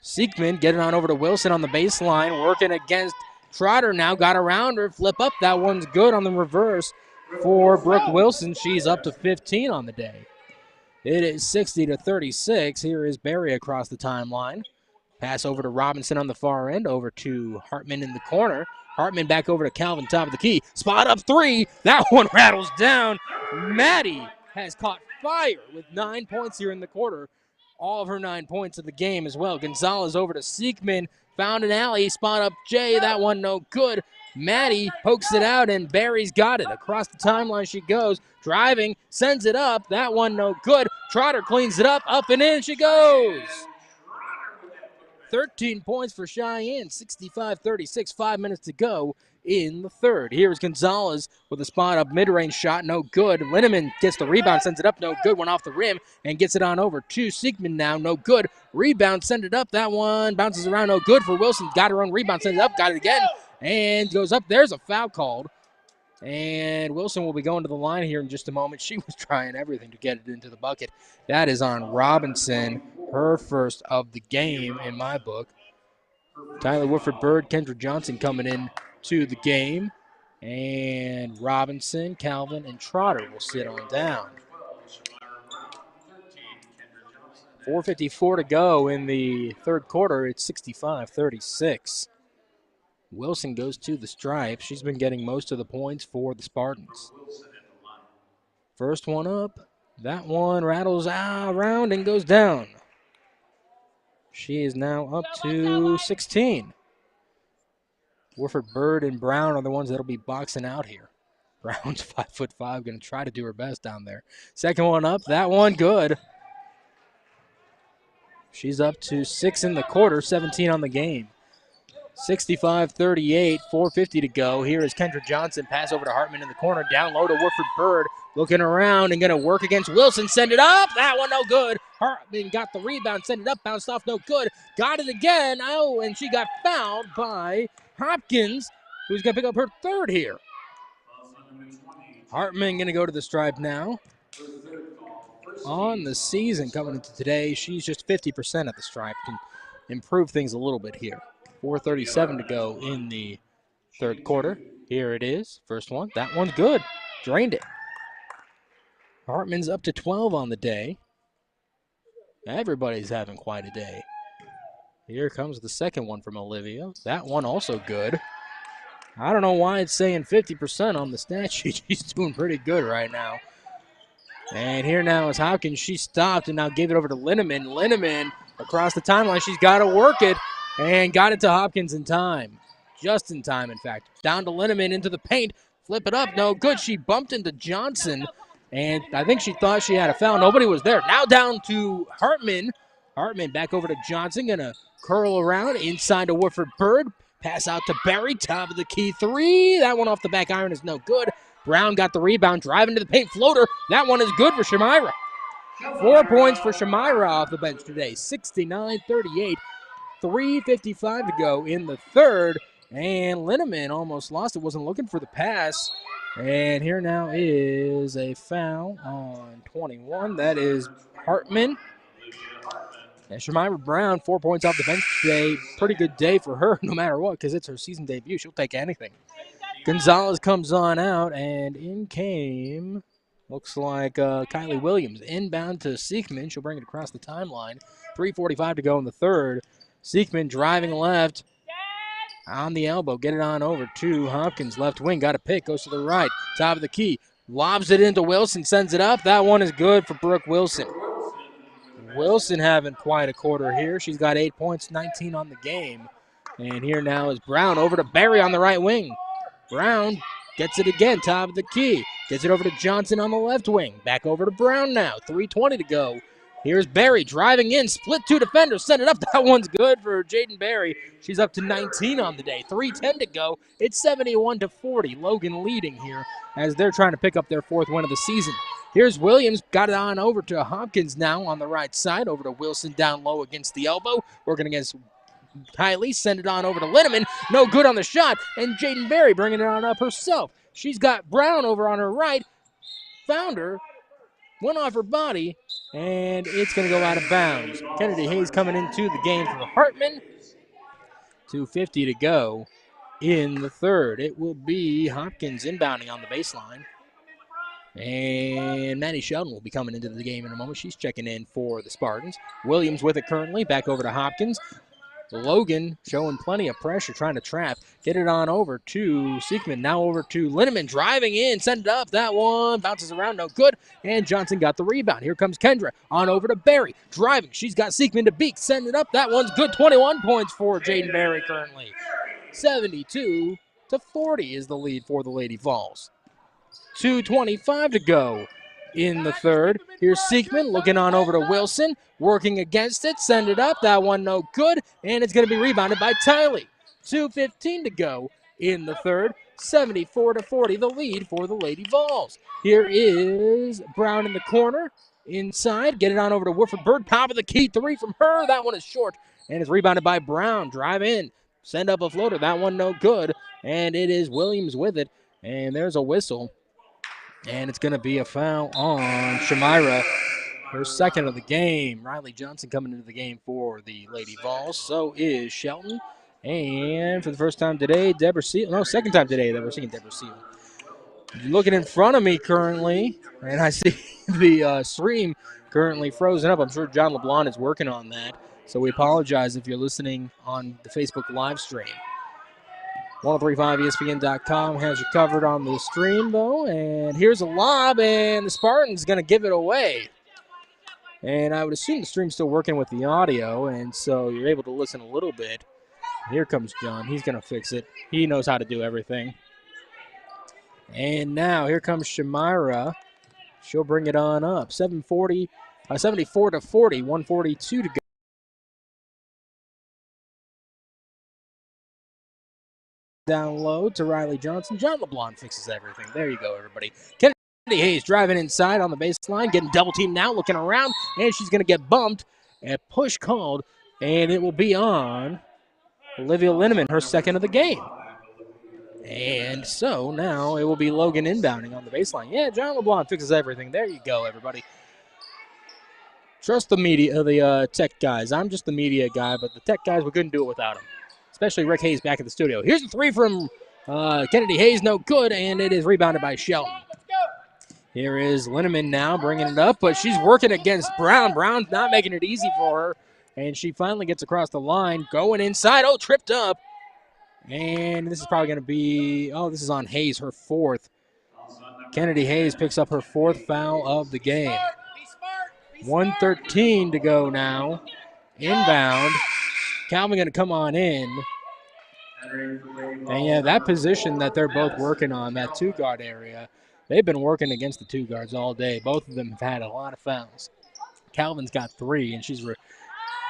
Siekman. Get it on over to Wilson on the baseline. Working against Trotter now. Got around her. Flip up. That one's good on the reverse for Brooke Wilson. She's up to 15 on the day. It is 60-36. Here is Barry across the timeline. Pass over to Robinson on the far end. Over to Hartman in the corner. Hartman back over to Calvin, top of the key. Spot up three. That one rattles down. Maddie has caught fire with 9 points here in the quarter. All of her 9 points of the game as well. Gonzalez over to Siekman. Found an alley. Spot up Jay. That one no good. Maddie pokes it out, and Barry's got it. Across the timeline she goes. Driving. Sends it up. That one no good. Trotter cleans it up. Up and in she goes. 13 points for Cheyenne, 65-36, 5 minutes to go in the third. Here's Gonzalez with a spot up mid-range shot, no good. Linneman gets the rebound, sends it up, no good. One off the rim and gets it on over to Siekman now, no good. Rebound, send it up, that one bounces around, no good for Wilson. Got her own rebound, sends it up, got it again, and goes up. There's a foul called. And Wilson will be going to the line here in just a moment. She was trying everything to get it into the bucket. That is on Robinson, her first of the game in my book. Tyler Woodford-Bird, Kendra Johnson coming in to the game. And Robinson, Calvin, and Trotter will sit on down. 4:54 to go in the third quarter. It's 65-36. Wilson goes to the stripe. She's been getting most of the points for the Spartans. First one up. That one rattles around and goes down. She is now up to 16. Woodford, Bird, and Brown are the ones that'll be boxing out here. Brown's 5'5", going to try to do her best down there. Second one up. That one good. She's up to 6 in the quarter, 17 on the game. 65-38, 4:50 to go. Here is Kendra Johnson. Pass over to Hartman in the corner. Down low to Woodford-Bird. Looking around and going to work against Wilson. Send it up. That one no good. Hartman got the rebound. Send it up. Bounced off. No good. Got it again. Oh, and she got fouled by Hopkins, who's going to pick up her third here. Hartman going to go to the stripe now. On the season coming into today, she's just 50% at the stripe. Can improve things a little bit here. 4:37 to go in the third quarter. Here it is. First one. That one's good. Drained it. Hartman's up to 12 on the day. Everybody's having quite a day. Here comes the second one from Olivia. That one also good. I don't know why it's saying 50% on the stat sheet. She's doing pretty good right now. And here now is Hopkins. She stopped and now gave it over to Linneman. Linneman across the timeline. She's got to work it. And got it to Hopkins in time. Just in time, in fact. Down to Linneman into the paint. Flip it up. No good. She bumped into Johnson. And I think she thought she had a foul. Nobody was there. Now down to Hartman. Hartman back over to Johnson. Going to curl around inside to Woodford-Bird. Pass out to Barry. Top of the key three. That one off the back iron is no good. Brown got the rebound. Driving to the paint. Floater. That one is good for Shamira. 4 points for Shamira off the bench today. 69-38. 3:55 to go in the third, and Linneman almost lost it, wasn't looking for the pass. And here now is a foul on 21. That is Hartman. And Shamira Brown, 4 points off the bench today. Pretty good day for her, no matter what, because it's her season debut. She'll take anything. Gonzalez comes on out, and in came Looks like Kylie Williams inbound to Seekman. She'll bring it across the timeline. 3:45 to go in the third. Seekman driving left on the elbow. Get it on over to Hopkins. Left wing. Got a pick. Goes to the right. Top of the key. Lobs it into Wilson. Sends it up. That one is good for Brooke Wilson. Wilson having quite a quarter here. She's got 8 points, 19 on the game. And here now is Brown over to Barry on the right wing. Brown gets it again, top of the key. Gets it over to Johnson on the left wing. Back over to Brown now. 3:20 to go. Here's Barry driving in. Split two defenders. Send it up. That one's good for Jaden Barry. She's up to 19 on the day. 3:10 to go. It's 71-40. Logan leading here as they're trying to pick up their fourth win of the season. Here's Williams. Got it on over to Hopkins now on the right side. Over to Wilson down low against the elbow. Working against Kylie. Send it on over to Linneman. No good on the shot. And Jaden Barry bringing it on up herself. She's got Brown over on her right. Found her. Went off her body. And it's going to go out of bounds. Kennedy Hayes coming into the game for Hartman. 2:50 to go in the third. It will be Hopkins inbounding on the baseline. And Maddie Sheldon will be coming into the game in a moment. She's checking in for the Spartans. Williams with it currently. Back over to Hopkins. Logan showing plenty of pressure, trying to trap. Get it on over to Seekman. Now over to Linneman. Driving in. Send it up. That one bounces around. No good. And Johnson got the rebound. Here comes Kendra. On over to Barry. Driving. She's got Seekman to beat. Send it up. That one's good. 21 points for Jaden Barry currently. 72-40 is the lead for the Lady Vols. 2:25 to go in the third. Here's Seekman looking on over to Wilson. Working against it. Send it up. That one no good. And it's going to be rebounded by Tiley. 2:15 to go in the third. 74-40 the lead for the Lady Vols. Here is Brown in the corner. Inside. Get it on over to Woodford Bird. Top of the key. Three from her. That one is short. And it's rebounded by Brown. Drive in. Send up a floater. That one no good. And it is Williams with it. And there's a whistle. And it's going to be a foul on Shamira, her second of the game. Riley Johnson coming into the game for the Lady Vols. So is Shelton. And for the first time today, Deborah Seal. No, second time today that we're seeing Deborah Seal. Looking in front of me currently, and I see the stream currently frozen up. I'm sure John LeBlanc is working on that. So we apologize if you're listening on the Facebook live stream. 1035ESPN.com has you covered on the stream, though. And here's a lob, and the Spartans going to give it away. And I would assume the stream's still working with the audio, and so you're able to listen a little bit. Here comes John. He's going to fix it. He knows how to do everything. And now here comes Shamira. She'll bring it on up. 74-40, 142 to go. Down low to Riley Johnson. John LeBlanc fixes everything. There you go, everybody. Kennedy Hayes driving inside on the baseline, getting double teamed now, looking around, and she's going to get bumped. A push called, and it will be on Olivia Linneman, her second of the game. And so now it will be Logan inbounding on the baseline. Yeah, John LeBlanc fixes everything. There you go, everybody. Trust the media, the tech guys. I'm just the media guy, but the tech guys, we couldn't do it without them. Especially Rick Hayes back at the studio. Here's the three from Kennedy Hayes, no good, and it is rebounded by Shelton. Here is Linneman now bringing it up, but she's working against Brown. Brown's not making it easy for her, and she finally gets across the line, going inside. Oh, tripped up. And this is probably going to be, this is on Hayes, her fourth. Kennedy Hayes picks up her fourth foul of the game. 1:13 to go now. Inbound. Calvin going to come on in. And yeah, that position that they're both working on, that two-guard area, they've been working against the two guards all day. Both of them have had a lot of fouls. Calvin's got 3, and she's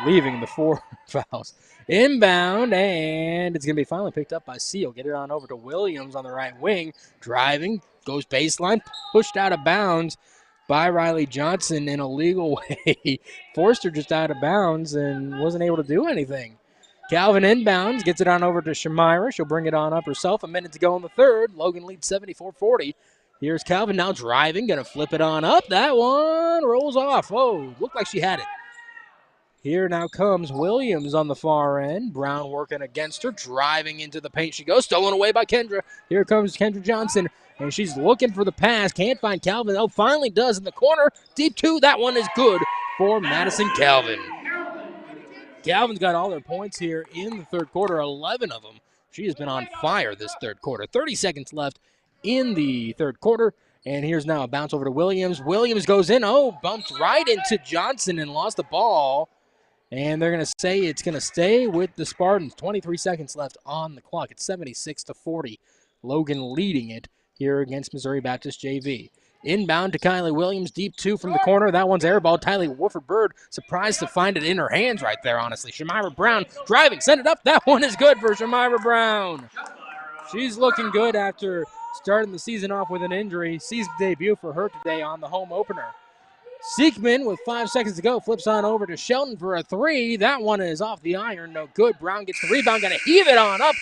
leaving the 4 fouls. Inbound, and it's going to be finally picked up by Seal. Get it on over to Williams on the right wing. Driving, goes baseline, pushed out of bounds by Riley Johnson in a legal way. Forced her just out of bounds and wasn't able to do anything. Calvin inbounds, gets it on over to Shamira. She'll bring it on up herself. A minute to go in the third. Logan leads 74-40. Here's Calvin now driving, going to flip it on up. That one rolls off. Oh, looked like she had it. Here now comes Williams on the far end. Brown working against her, driving into the paint. She goes, stolen away by Kendra. Here comes Kendra Johnson, and she's looking for the pass. Can't find Calvin. Oh, finally does in the corner. Deep two. That one is good for Madison Calvin. Calvin's got all her points here in the third quarter, 11 of them. She has been on fire this third quarter. 30 seconds left in the third quarter. And here's now a bounce over to Williams. Williams goes in. Oh, bumped right into Johnson and lost the ball. And they're going to say it's going to stay with the Spartans. 23 seconds left on the clock. It's 76-40. Logan leading it here against Missouri Baptist JV. Inbound to Kylie Williams. Deep two from the corner. That one's airball. Tylee Wolford-Bird surprised to find it in her hands right there, honestly. Shamira Brown driving. Send it up. That one is good for Shamira Brown. She's looking good after starting the season off with an injury. Season debut for her today on the home opener. Siekman with 5 seconds to go flips on over to Shelton for a three. That one is off the iron. No good. Brown gets the rebound. Going to heave it on up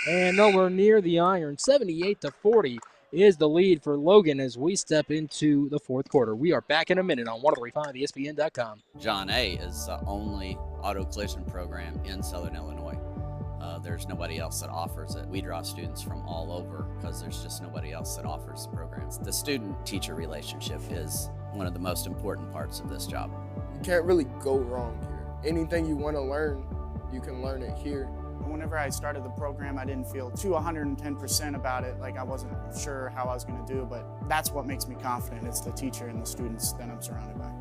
and nowhere near the iron. 78-40 is the lead for Logan as we step into the fourth quarter. We are back in a minute on 1035ESPN.com. John A. is the only auto collision program in Southern Illinois. There's nobody else that offers it. We draw students from all over because there's just nobody else that offers the programs. The student-teacher relationship is one of the most important parts of this job. You can't really go wrong here. Anything you want to learn, you can learn it here. Whenever I started the program, I didn't feel too 110% about it. Like I wasn't sure how I was going to do, but that's what makes me confident. It's the teacher and the students that I'm surrounded by.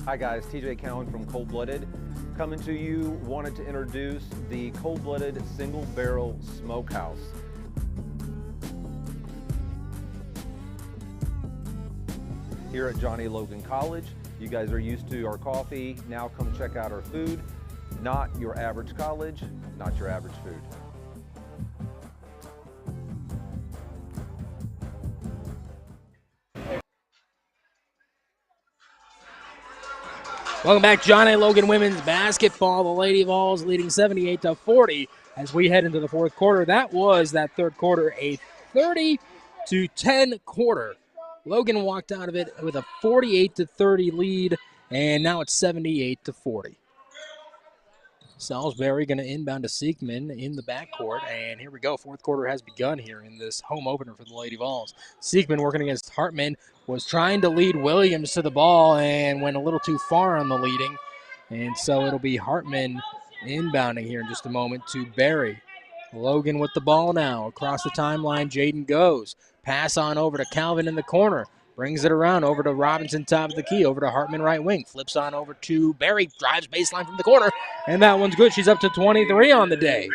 Hi guys, TJ Cowan from Cold Blooded. Coming to you, wanted to introduce the Cold Blooded Single Barrel Smokehouse. Here at Johnny Logan College, you guys are used to our coffee. Now come check out our food. Not your average college, not your average food. Welcome back, John A. Logan women's basketball. The Lady Vols leading 78-40 as we head into the fourth quarter. That was that third quarter, a 30-10 quarter. Logan walked out of it with a 48-30 lead, and now it's 78-40. Salisbury going to inbound to Siekman in the backcourt, and here we go. Fourth quarter has begun here in this home opener for the Lady Vols. Siekman working against Hartman, was trying to lead Williams to the ball and went a little too far on the leading, and so it'll be Hartman inbounding here in just a moment to Barry. Logan with the ball now. Across the timeline, Jaden goes. Pass on over to Calvin in the corner. Brings it around over to Robinson, top of the key, over to Hartman, right wing. Flips on over to Barry, drives baseline from the corner, and that one's good. She's up to 23 on the day.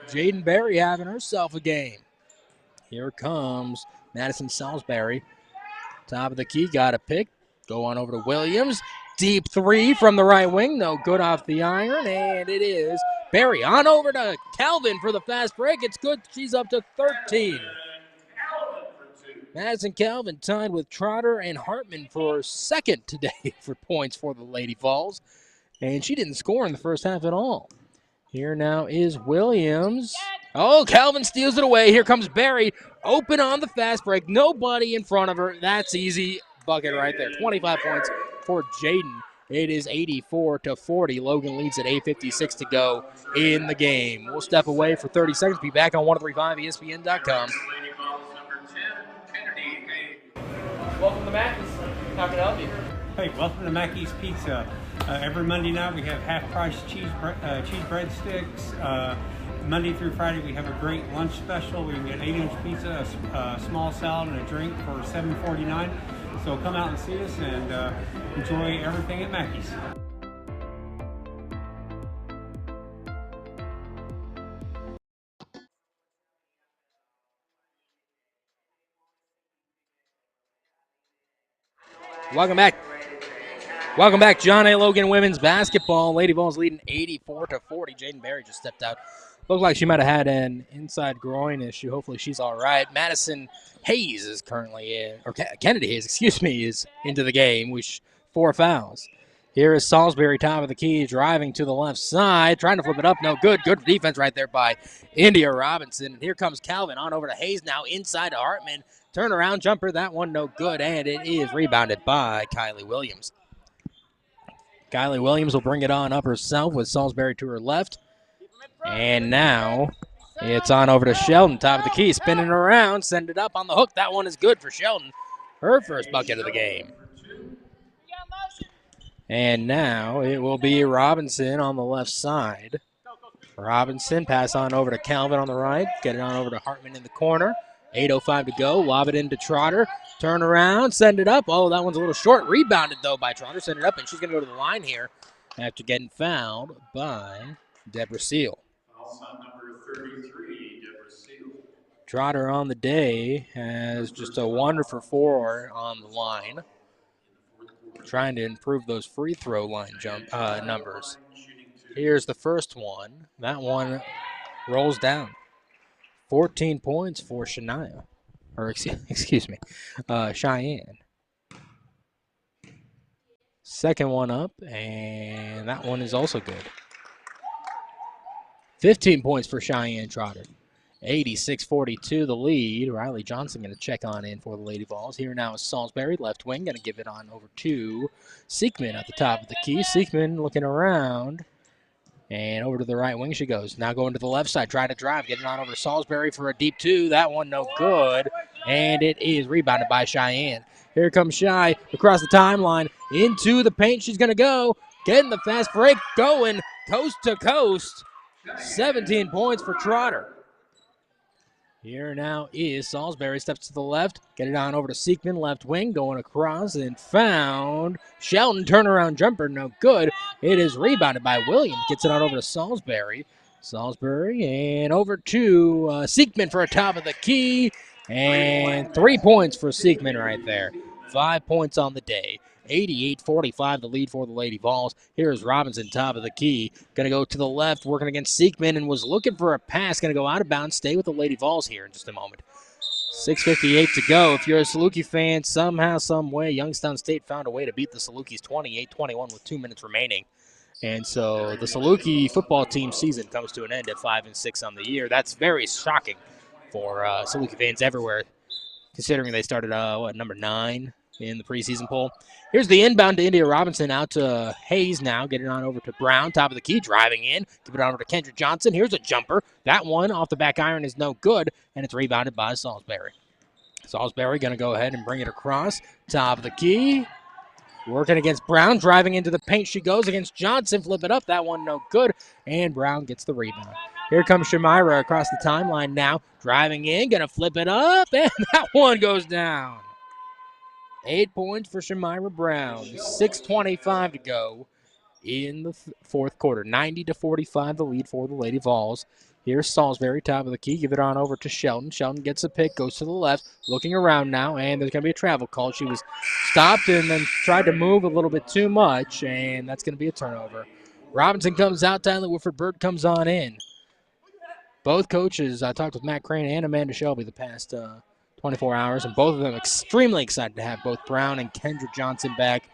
Jaden Barry having herself a game. Here comes Madison Salisbury. Top of the key, got a pick. Go on over to Williams. Deep three from the right wing. No good off the iron, and it is Barry on over to Calvin for the fast break. It's good. She's up to 13. Madison Calvin tied with Trotter and Hartman for second today for points for the Lady Vols. And she didn't score in the first half at all. Here now is Williams. Oh, Calvin steals it away. Here comes Barry. Open on the fast break. Nobody in front of her. That's easy. Bucket right there. 25 points for Jaden. It is 84-40. Logan leads at 8:56 to go in the game. We'll step away for 30 seconds. Be back on 1035ESPN.com. Welcome to Mackey's. How can I help you? Hey, welcome to Mackey's Pizza. Every Monday night we have half-price cheese breadsticks. Monday through Friday we have a great lunch special. We can get 8-inch pizza, a small salad, and a drink for $7.49. So come out and see us and enjoy everything at Mackey's. Welcome back. Welcome back, John A. Logan women's basketball. Lady Vols leading 84-40. Jaden Barry just stepped out. Looked like she might have had an inside groin issue. Hopefully she's all right. Madison Hayes is currently in, or Kennedy Hayes, excuse me, is into the game, which 4 fouls. Here is Salisbury, top of the key, driving to the left side, trying to flip it up. No good. Good defense right there by India Robinson. And here comes Calvin on over to Hayes now, inside to Hartman. Turnaround jumper, that one no good, and it is rebounded by Kylie Williams. Kylie Williams will bring it on up herself with Salisbury to her left. And now it's on over to Sheldon, top of the key, spinning around, send it up on the hook. That one is good for Sheldon. Her first bucket of the game. And now it will be Robinson on the left side. Robinson pass on over to Calvin on the right. Get it on over to Hartman in the corner. 8:05 to go. Lob it into Trotter. Turn around, send it up. Oh, that one's a little short. Rebounded, though, by Trotter. Send it up, and she's going to go to the line here after getting fouled by Deborah Seal. Number 33, Deborah Seal. Trotter on the day has just a 1 for 4 on the line. Trying to improve those free throw line numbers. Here's the first one. That one rolls down. 14 points for Shania. Or excuse me, Cheyenne. Second one up, and that one is also good. 15 points for Cheyenne Trotter. 86-42 the lead. Riley Johnson going to check on in for the Lady Vols. Here now is Salisbury, left wing, going to give it on over to Seekman at the top of the key. Seekman looking around, and over to the right wing she goes. Now going to the left side, trying to drive, getting on over to Salisbury for a deep two. That one no good, and it is rebounded by Cheyenne. Here comes Shy across the timeline, into the paint she's going to go, getting the fast break, going coast to coast. 17 points for Trotter. Here now is Salisbury, steps to the left, get it on over to Seekman, left wing, going across and found. Sheldon, turnaround jumper, no good. It is rebounded by Williams, gets it on over to Salisbury. Salisbury and over to Seekman for a top of the key, and 3 points for Seekman right there. 5 points on the day. 88-45 the lead for the Lady Vols. Here's Robinson, top of the key. Going to go to the left, working against Seekman, and was looking for a pass. Going to go out of bounds. Stay with the Lady Vols here in just a moment. 6:58 to go. If you're a Saluki fan, somehow, some way, Youngstown State found a way to beat the Salukis 28-21 with 2 minutes remaining. And so the Saluki football team season comes to an end at 5-6 on the year. That's very shocking for Saluki fans everywhere, considering they started, number 9 in the preseason poll. Here's the inbound to India Robinson, out to Hayes now, getting on over to Brown, top of the key, driving in, give it on over to Kendra Johnson. Here's a jumper. That one off the back iron is no good, and it's rebounded by Salisbury. Salisbury going to go ahead and bring it across, top of the key, working against Brown, driving into the paint she goes against Johnson, flip it up, that one no good, and Brown gets the rebound. Here comes Shamira across the timeline now, driving in, going to flip it up, and that one goes down. 8 points for Shamira Brown. 6:25 to go in the fourth quarter. 90-45 the lead for the Lady Vols. Here's Salisbury, top of the key. Give it on over to Sheldon. Sheldon gets a pick, goes to the left, looking around now, and there's going to be a travel call. She was stopped and then tried to move a little bit too much, and that's going to be a turnover. Robinson comes out. Tyler Whitford-Bird comes on in. Both coaches, I talked with Matt Crane and Amanda Shelby the past 24 hours, and both of them extremely excited to have both Brown and Kendra Johnson back.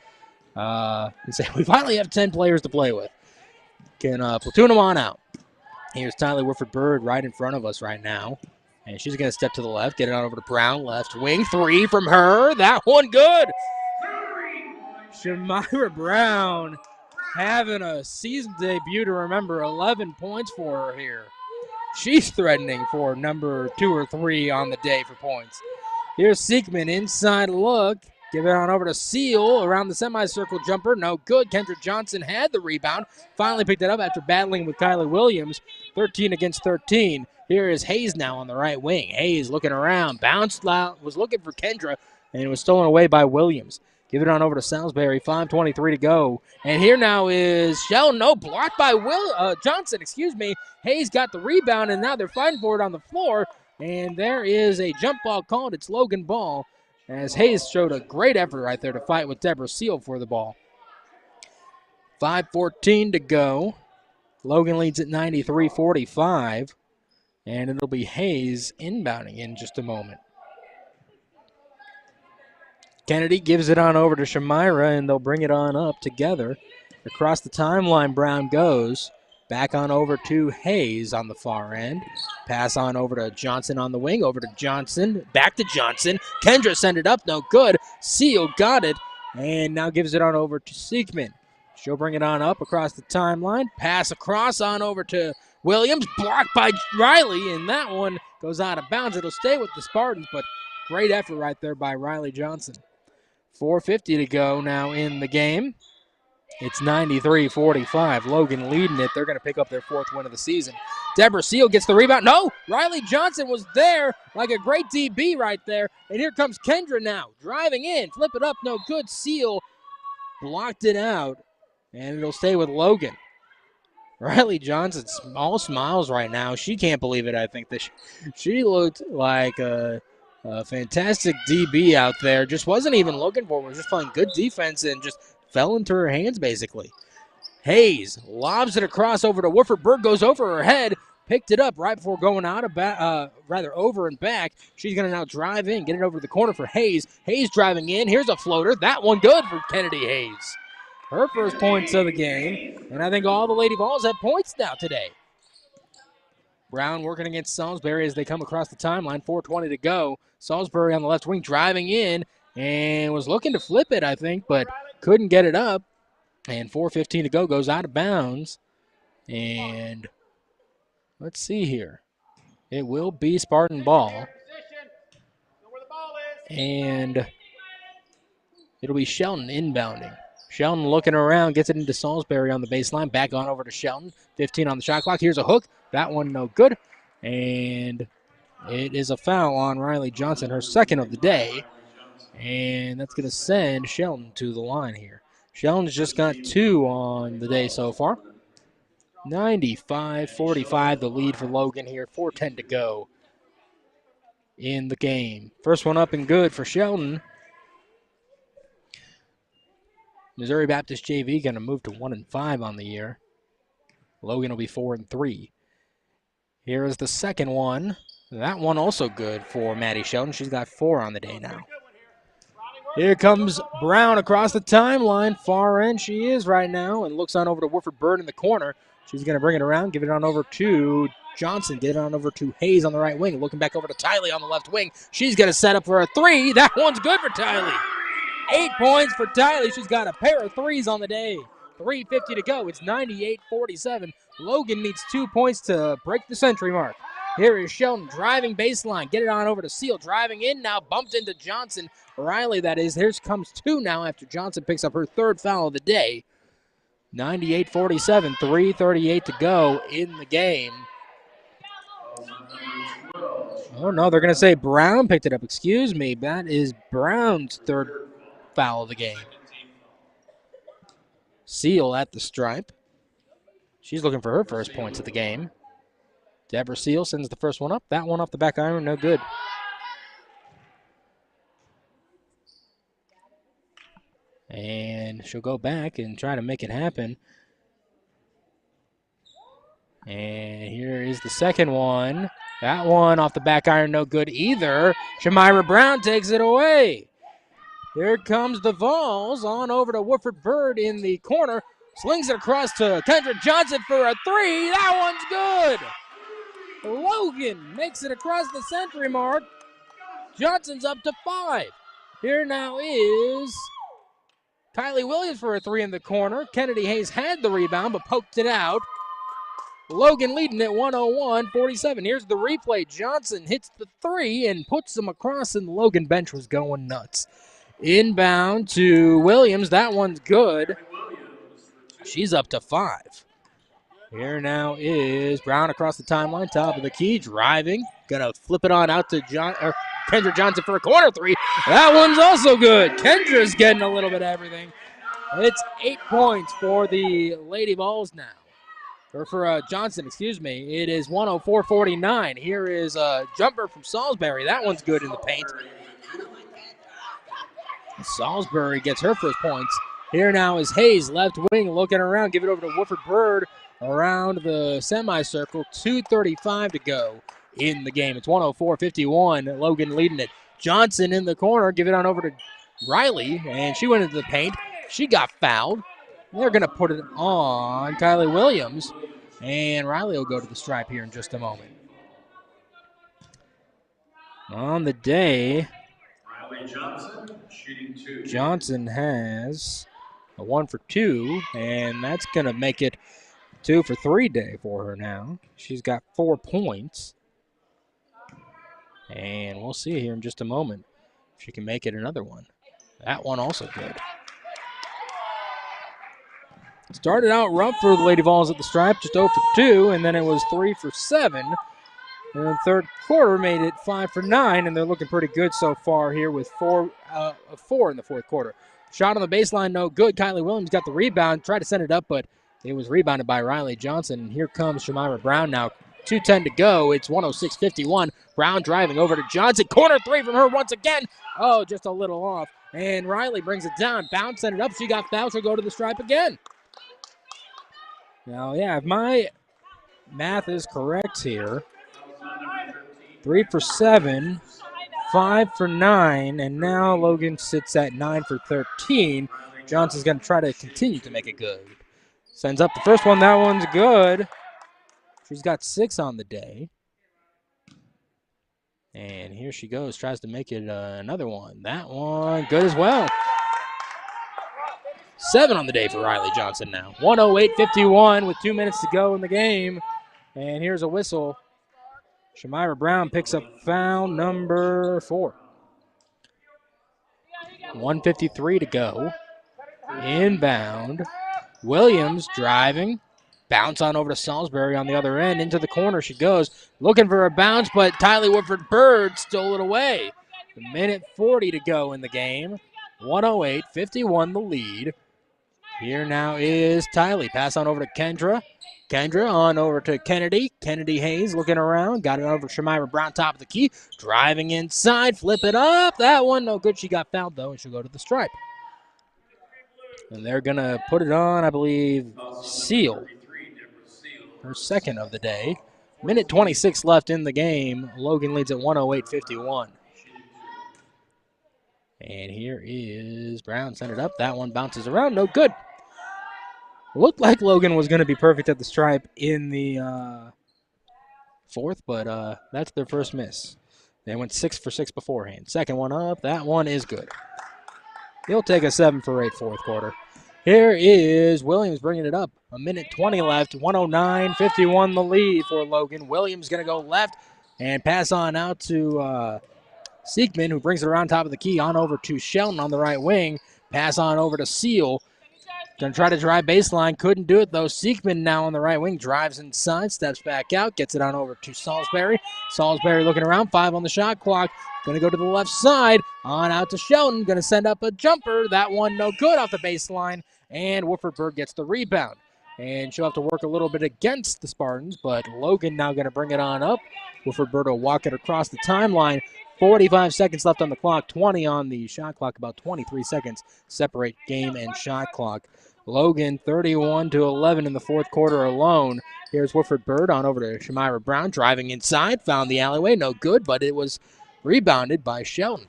And say we finally have 10 players to play with. Can platoon them on out. Here's Tyler Whitford-Bird right in front of us right now. And she's going to step to the left, get it on over to Brown, left wing. 3 from her. That one good. Shamira Brown having a season debut to remember. 11 points for her here. She's threatening for number 2 or 3 on the day for points. Here's Seekman, inside look. Give it on over to Seal around the semicircle jumper. No good. Kendra Johnson had the rebound. Finally picked it up after battling with Kylie Williams. 13 against 13. Here is Hayes now on the right wing. Hayes looking around. Bounced out. Was looking for Kendra, and it was stolen away by Williams. Give it on over to Salisbury. 5:23 to go. And here now is Sheldon. No, blocked by Johnson. Hayes got the rebound, and now they're fighting for it on the floor. And there is a jump ball called. It's Logan ball, as Hayes showed a great effort right there to fight with Deborah Seal for the ball. 5:14 to go. Logan leads at 93-45. And it'll be Hayes inbounding in just a moment. Kennedy gives it on over to Shamira, and they'll bring it on up together. Across the timeline, Brown goes. Back on over to Hayes on the far end. Pass on over to Johnson on the wing. Over to Johnson. Back to Johnson. Kendra sent it up. No good. Seal got it. And now gives it on over to Siegman. She'll bring it on up across the timeline. Pass across on over to Williams. Blocked by Riley. And that one goes out of bounds. It'll stay with the Spartans, but great effort right there by Riley Johnson. 4:50 to go now in the game. It's 93-45. Logan leading it. They're going to pick up their 4th win of the season. Deborah Seal gets the rebound. No! Riley Johnson was there like a great DB right there. And here comes Kendra now. Driving in. Flip it up. No good. Seal blocked it out. And it'll stay with Logan. Riley Johnson's all smiles right now. She can't believe it, I think. She looked like a fantastic DB out there. Just wasn't even looking for her. Was just playing good defense and just fell into her hands, basically. Hayes lobs it across over to Woodford. Bird goes over her head, picked it up right before going out of over and back. She's going to now drive in, get it over to the corner for Hayes. Hayes driving in. Here's a floater. That one good for Kennedy Hayes. Her first points of the game, and I think all the Lady Vols have points now today. Brown working against Salisbury as they come across the timeline. 4:20 to go. Salisbury on the left wing driving in and was looking to flip it, I think, but couldn't get it up. And 4:15 to go, goes out of bounds. And let's see here. It will be Spartan ball. And it'll be Shelton inbounding. Shelton looking around, gets it into Salisbury on the baseline. Back on over to Shelton. 15 on the shot clock. Here's a hook. That one no good. And it is a foul on Riley Johnson, her 2nd of the day. And that's going to send Shelton to the line here. Shelton's just got 2 on the day so far. 95-45, the lead for Logan here. 4:10 to go in the game. First one up and good for Shelton. Missouri Baptist JV going to move to 1-5 on the year. Logan will be 4-3. Here is the second one. That one also good for Maddie Shelton. She's got 4 on the day now. Here comes Brown across the timeline. Far end she is right now and looks on over to Woodford Bird in the corner. She's going to bring it around, give it on over to Johnson, get it on over to Hayes on the right wing. Looking back over to Tiley on the left wing. She's going to set up for a 3. That one's good for Tiley. 8 points for Tiley. She's got a pair of 3s on the day. 3:50 to go. It's 98-47. Logan needs 2 points to break the century mark. Here is Shelton driving baseline. Get it on over to Seal. Driving in now. Bumped into Johnson. Riley, that is. Here comes 2 now after Johnson picks up her 3rd foul of the day. 98-47. 3:38 to go in the game. Oh, no. They're going to say Brown picked it up. Excuse me. That is Brown's 3rd foul of the game. Seal at the stripe. She's looking for her first points of the game. Deborah Seal sends the first one up. That one off the back iron, no good. And she'll go back and try to make it happen. And here is the second one. That one off the back iron, no good either. Shamira Brown takes it away. Here comes the Vols on over to Woodford Bird in the corner. Slings it across to Kendra Johnson for a 3. That one's good. Logan makes it across the century mark. Johnson's up to 5. Here now is Kylie Williams for a 3 in the corner. Kennedy Hayes had the rebound but poked it out. Logan leading at 101-47. Here's the replay. Johnson hits the 3 and puts them across, and the Logan bench was going nuts. Inbound to Williams. That one's good. She's up to 5. Here now is Brown across the timeline, top of the key, driving. Gonna flip it on out to Kendra Johnson for a corner 3. That one's also good. Kendra's getting a little bit of everything. It's 8 points for the Lady Vols now. Or for Johnson, excuse me. It is 104-49. Here is a jumper from Salisbury. That one's good in the paint. Salisbury gets her first points. Here now is Hayes, left wing, looking around. Give it over to Woodford Bird around the semicircle. 2:35 to go in the game. It's 104-51. Logan leading it. Johnson in the corner. Give it on over to Riley, and she went into the paint. She got fouled. They're going to put it on Kylie Williams, and Riley will go to the stripe here in just a moment. On the day, Riley Johnson, shooting 2. Johnson has a 1 for 2, and that's going to make it 2 for 3 day for her now. She's got 4 points. And we'll see here in just a moment if she can make it another one. That one also good. Started out rough for the Lady Vols at the stripe, just 0 for 2, and then it was 3 for 7. And the third quarter made it 5 for 9, and they're looking pretty good so far here with 4 in the fourth quarter. Shot on the baseline, no good. Kylie Williams got the rebound, tried to send it up, but it was rebounded by Riley Johnson. And here comes Shamira Brown now. 2:10 to go. It's 106-51. Brown driving over to Johnson. Corner 3 from her once again. Oh, just a little off. And Riley brings it down. Bounce, send it up. She got fouled. She'll go to the stripe again. Now, yeah, if my math is correct here, 3 for 7, 5 for 9, and now Logan sits at 9 for 13. Johnson's going to try to continue to make it good. Sends up the first one. That one's good. She's got 6 on the day. And here she goes. Tries to make it another one. That one good as well. 7 on the day for Riley Johnson now. 108-51 with 2 minutes to go in the game. And here's a whistle. Shamira Brown picks up foul number 4. 1:53 to go. Inbound. Williams driving. Bounce on over to Salisbury on the other end. Into the corner she goes. Looking for a bounce, but Tylee Woodford-Bird stole it away. 1:40 to go in the game. 108-51 the lead. Here now is Tylee. Pass on over to Kendra. Kendra on over to Kennedy. Kennedy Hayes looking around. Got it over to Shamira Brown, top of the key. Driving inside. Flip it up. That one no good. She got fouled, though, and she'll go to the stripe. And they're going to put it on, I believe, Seal. Her second of the day. 1:26 left in the game. Logan leads at 108-51. And here is Brown. Send it up. That one bounces around. No good. Looked like Logan was going to be perfect at the stripe in the fourth, but that's their first miss. They went 6 for 6 beforehand. Second one up. That one is good. He'll take a 7 for 8 fourth quarter. Here is Williams bringing it up. 1:20 left. 109-51 the lead for Logan. Williams going to go left and pass on out to Siegman, who brings it around top of the key. On over to Shelton on the right wing. Pass on over to Seal. Going to try to drive baseline. Couldn't do it, though. Siegman now on the right wing. Drives inside. Steps back out. Gets it on over to Salisbury. Salisbury looking around. 5 on the shot clock. Going to go to the left side. On out to Shelton. Going to send up a jumper. That one no good off the baseline. And Woodford-Bird gets the rebound. And she'll have to work a little bit against the Spartans. But Logan now going to bring it on up. Woodford-Bird will walk it across the timeline. 45 seconds left on the clock. 20 on the shot clock. About 23 seconds separate game and shot clock. Logan 31-11 in the fourth quarter alone. Here's Woodford-Bird on over to Shamira Brown. Driving inside. Found the alleyway. No good, but it was rebounded by Shelton.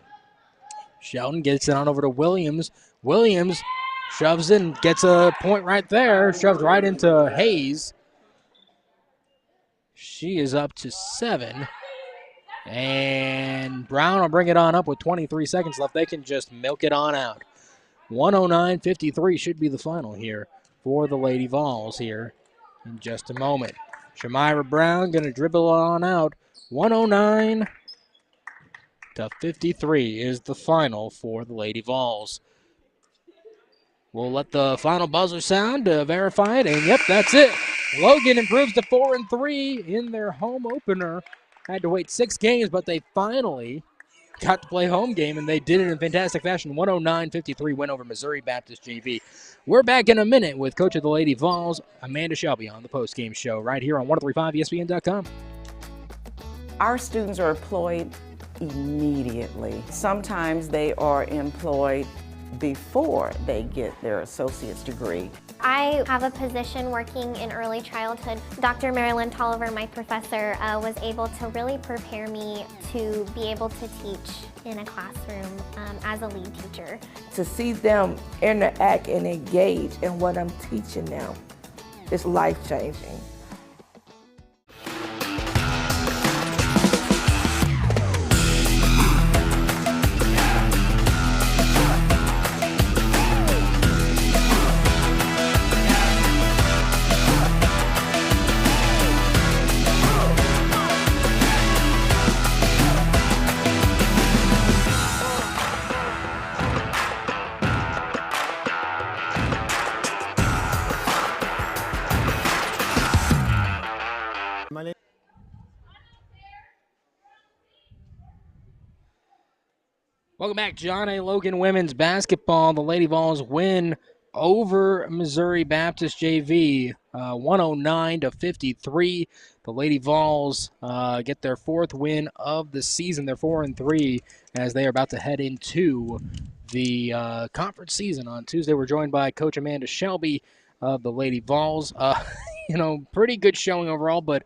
Shelton gets it on over to Williams. Williams shoves in. Gets a point right there. Shoved right into Hayes. She is up to 7. And Brown will bring it on up with 23 seconds left. They can just milk it on out. 109-53 should be the final here for the Lady Vols here in just a moment. Shamira Brown going to dribble on out. 109-53 is the final for the Lady Vols. We'll let the final buzzer sound to verify it, and yep, that's it. Logan improves to 4-3 in their home opener. Had to wait 6 games, but they finally got to play home game, and they did it in fantastic fashion. 109-53 win over Missouri Baptist JV. We're back in a minute with Coach of the Lady Vols, Amanda Shelby, on the postgame show right here on 1035ESPN.com. Our students are employed immediately. Sometimes they are employed before they get their associate's degree. I have a position working in early childhood. Dr. Marilyn Tolliver, my professor, was able to really prepare me to be able to teach in a classroom as a lead teacher. To see them interact and engage in what I'm teaching them is life-changing. Welcome back, John A. Logan women's basketball. The Lady Vols win over Missouri Baptist JV, 109-53. The Lady Vols get their fourth win of the season. They're 4-3 as they are about to head into the conference season. On Tuesday, we're joined by Coach Amanda Shelby of the Lady Vols. Pretty good showing overall, but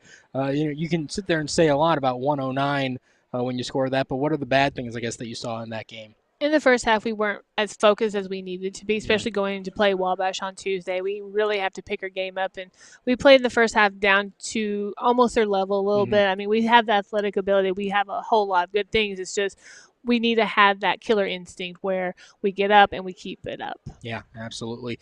you can sit there and say a lot about 109 when you score that. But what are the bad things, I guess, that you saw in that game? In the first half, we weren't as focused as we needed to be, especially going into play Wabash on Tuesday. We really have to pick our game up, and we played in the first half down to almost their level a little bit. I mean, we have the athletic ability. We have a whole lot of good things. It's just we need to have that killer instinct where we get up and we keep it up. Yeah, absolutely.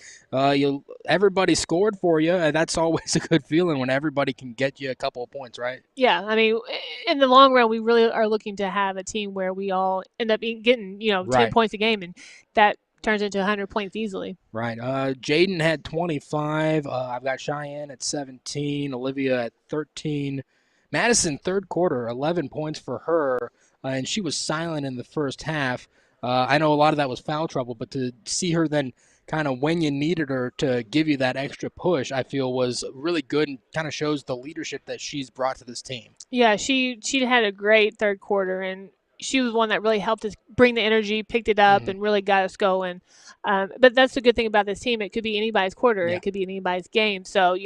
Everybody scored for you. That's always a good feeling when everybody can get you a couple of points, right? Yeah, I mean, in the long run, we really are looking to have a team where we all end up getting, 10 points a game, and that turns into 100 points easily. Right. Jaden had 25. I've got Cheyenne at 17, Olivia at 13. Madison, third quarter, 11 points for her. And she was silent in the first half. I know a lot of that was foul trouble, but to see her then kind of when you needed her to give you that extra push, I feel was really good and kind of shows the leadership that she's brought to this team. Yeah, she had a great third quarter, and she was one that really helped us bring the energy, picked it up, and really got us going. But that's the good thing about this team. It could be anybody's quarter. Yeah. It could be anybody's game. So,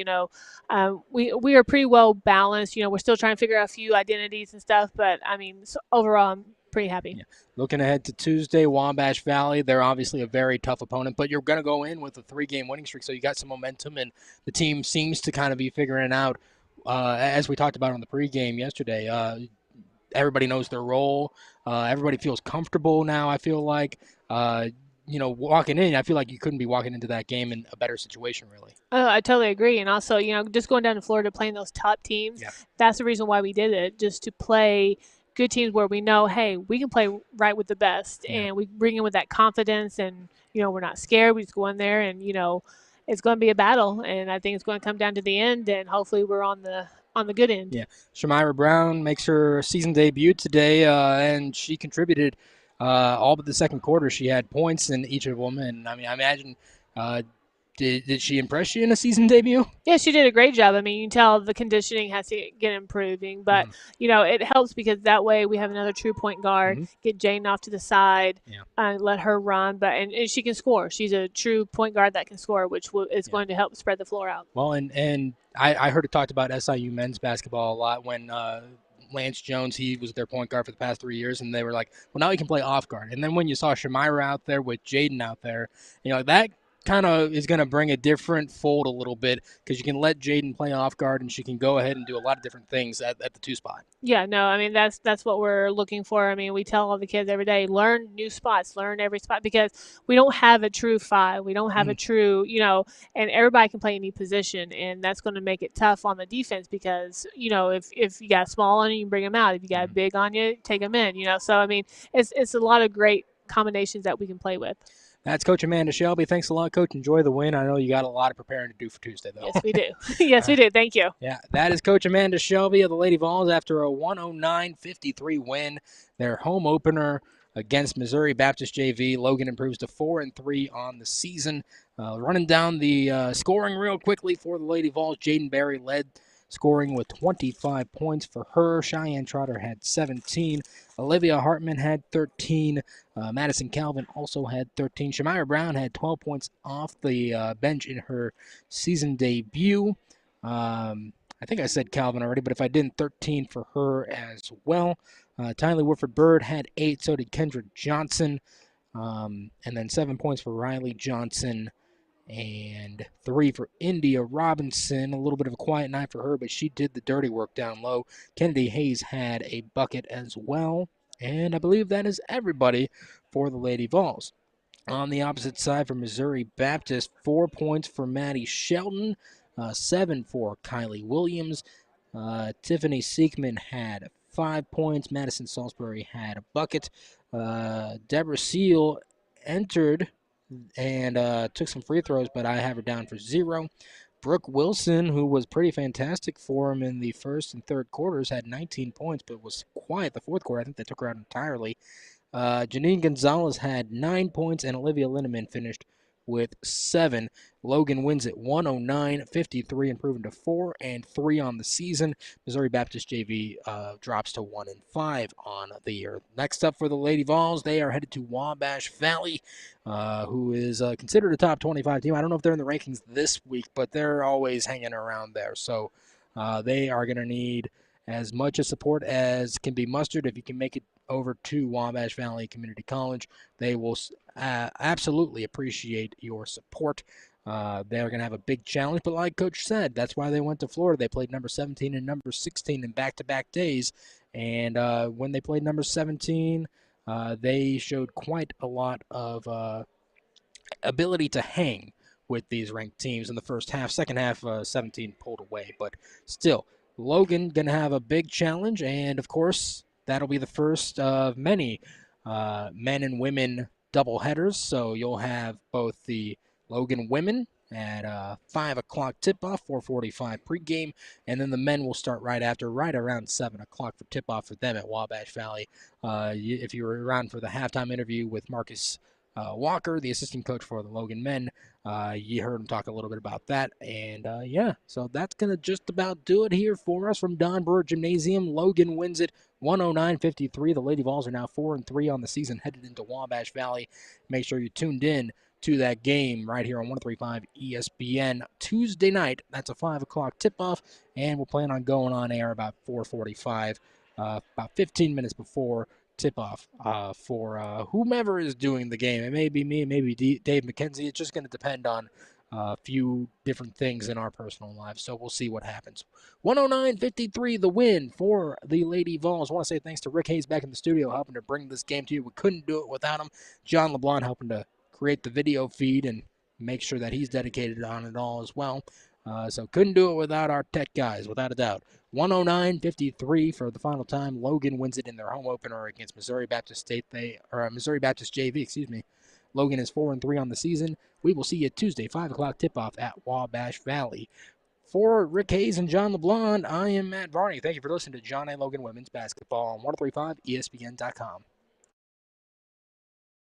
we are pretty well balanced. We're still trying to figure out a few identities and stuff. But, I mean, overall, I'm pretty happy. Yeah. Looking ahead to Tuesday, Wabash Valley, they're obviously a very tough opponent, but you're going to go in with a 3-game winning streak, so you got some momentum, and the team seems to kind of be figuring out, as we talked about on the pregame yesterday, everybody knows their role. Everybody feels comfortable now, I feel like. Walking in, I feel like you couldn't be walking into that game in a better situation, really. Oh, I totally agree. And also, just going down to Florida, playing those top teams, that's the reason why we did it, just to play good teams where we know, hey, we can play right with the best. Yeah. And we bring in with that confidence, and, we're not scared. We just go in there and, it's going to be a battle. And I think it's going to come down to the end, and hopefully we're on the good end. Yeah. Shamira Brown makes her season debut today, and she contributed all but the second quarter. She had points in each of them, and I mean, I imagine did she impress you in a season debut? Yeah, she did a great job. I mean, you can tell the conditioning has to get improving, but it helps because that way we have another true point guard, get Jane off to the side, let her run, and she can score. She's a true point guard that can score, which is going to help spread the floor out. Well, and I heard it talked about SIU men's basketball a lot when Lance Jones, he was their point guard for the past 3 years, and they were like, well, now he can play off guard. And then when you saw Shamira out there with Jaden out there, that kind of is going to bring a different fold a little bit because you can let Jaden play off guard, and she can go ahead and do a lot of different things at the 2 spot. Yeah, no, I mean, that's what we're looking for. I mean, we tell all the kids every day, learn new spots, learn every spot, because we don't have a true 5. We don't have a true, and everybody can play any position, and that's going to make it tough on the defense because, if you got small on you, you can bring them out. If you got big on you, take them in, So, I mean, it's a lot of great combinations that we can play with. That's Coach Amanda Shelby. Thanks a lot, Coach. Enjoy the win. I know you got a lot of preparing to do for Tuesday, though. Yes, we do. Yes, we do. Thank you. Yeah, that is Coach Amanda Shelby of the Lady Vols after a 109-53 win. Their home opener against Missouri Baptist JV. Logan improves to 4-3 on the season. Running down the scoring real quickly for the Lady Vols, Jaden Berry led scoring with 25 points for her. Cheyenne Trotter had 17. Olivia Hartman had 13. Madison Calvin also had 13. Shamira Brown had 12 points off the bench in her season debut. I think I said Calvin already, but if I didn't, 13 for her as well. Tyler Woodford Bird had 8, so did Kendra Johnson. And then 7 points for Riley Johnson and 3 for India Robinson. A little bit of a quiet night for her, but she did the dirty work down low. Kennedy Hayes had a bucket as well. And I believe that is everybody for the Lady Vols. On the opposite side for Missouri Baptist, 4 points for Maddie Shelton, 7 for Kylie Williams. Tiffany Seekman had 5 points. Madison Salisbury had a bucket. Deborah Seal entered and took some free throws, but I have her down for 0. Brooke Wilson, who was pretty fantastic for him in the first and third quarters, had 19 points, but was quiet the fourth quarter. I think they took her out entirely. Janine Gonzalez had 9 points, and Olivia Linneman finished with 7. Logan wins at 109-53, improving to 4-3 on the season. Missouri Baptist JV drops to 1-5 on the year. Next up for the Lady Vols, they are headed to Wabash Valley, who is considered a top 25 team. I don't know if they're in the rankings this week, but they're always hanging around there. So they are going to need as much support as can be mustered. If you can make it over to Wabash Valley Community College, they will absolutely appreciate your support. They're going to have a big challenge, but like Coach said, that's why they went to Florida. They played number 17 and number 16 in back-to-back days, and when they played number 17, they showed quite a lot of ability to hang with these ranked teams in the first half. Second half, 17 pulled away, but still, Logan going to have a big challenge, and of course, that'll be the first of many men and women doubleheaders. So you'll have both the Logan women at 5 o'clock tip-off, 4:45 pregame, and then the men will start right after, right around 7 o'clock for tip-off for them at Wabash Valley. If you were around for the halftime interview with Marcus Walker, the assistant coach for the Logan men, you heard him talk a little bit about that. And yeah, so that's going to just about do it here for us from Don Brewer Gymnasium. Logan wins it 109-53. The Lady Vols are now 4-3 on the season, headed into Wabash Valley. Make sure you tuned in to that game right here on 103.5 ESPN Tuesday night. That's a 5 o'clock tip-off, and we'll plan on going on air about 4:45, about 15 minutes before tip-off for whomever is doing the game. It may be me, it may be Dave McKenzie. It's just going to depend on a few different things in our personal lives, so we'll see what happens. 109-53, the win for the Lady Vols. I want to say thanks to Rick Hayes back in the studio helping to bring this game to you. We couldn't do it without him. John LeBlanc helping to create the video feed and make sure that he's dedicated on it all as well. So couldn't do it without our tech guys, without a doubt. 109-53 for the final time. Logan wins it in their home opener against Missouri Baptist Missouri Baptist JV, excuse me. Logan is 4-3 on the season. We will see you Tuesday, 5 o'clock tip-off at Wabash Valley. For Rick Hayes and John LeBlanc, I am Matt Varney. Thank you for listening to John A. Logan Women's Basketball on 103.5 ESPN.com.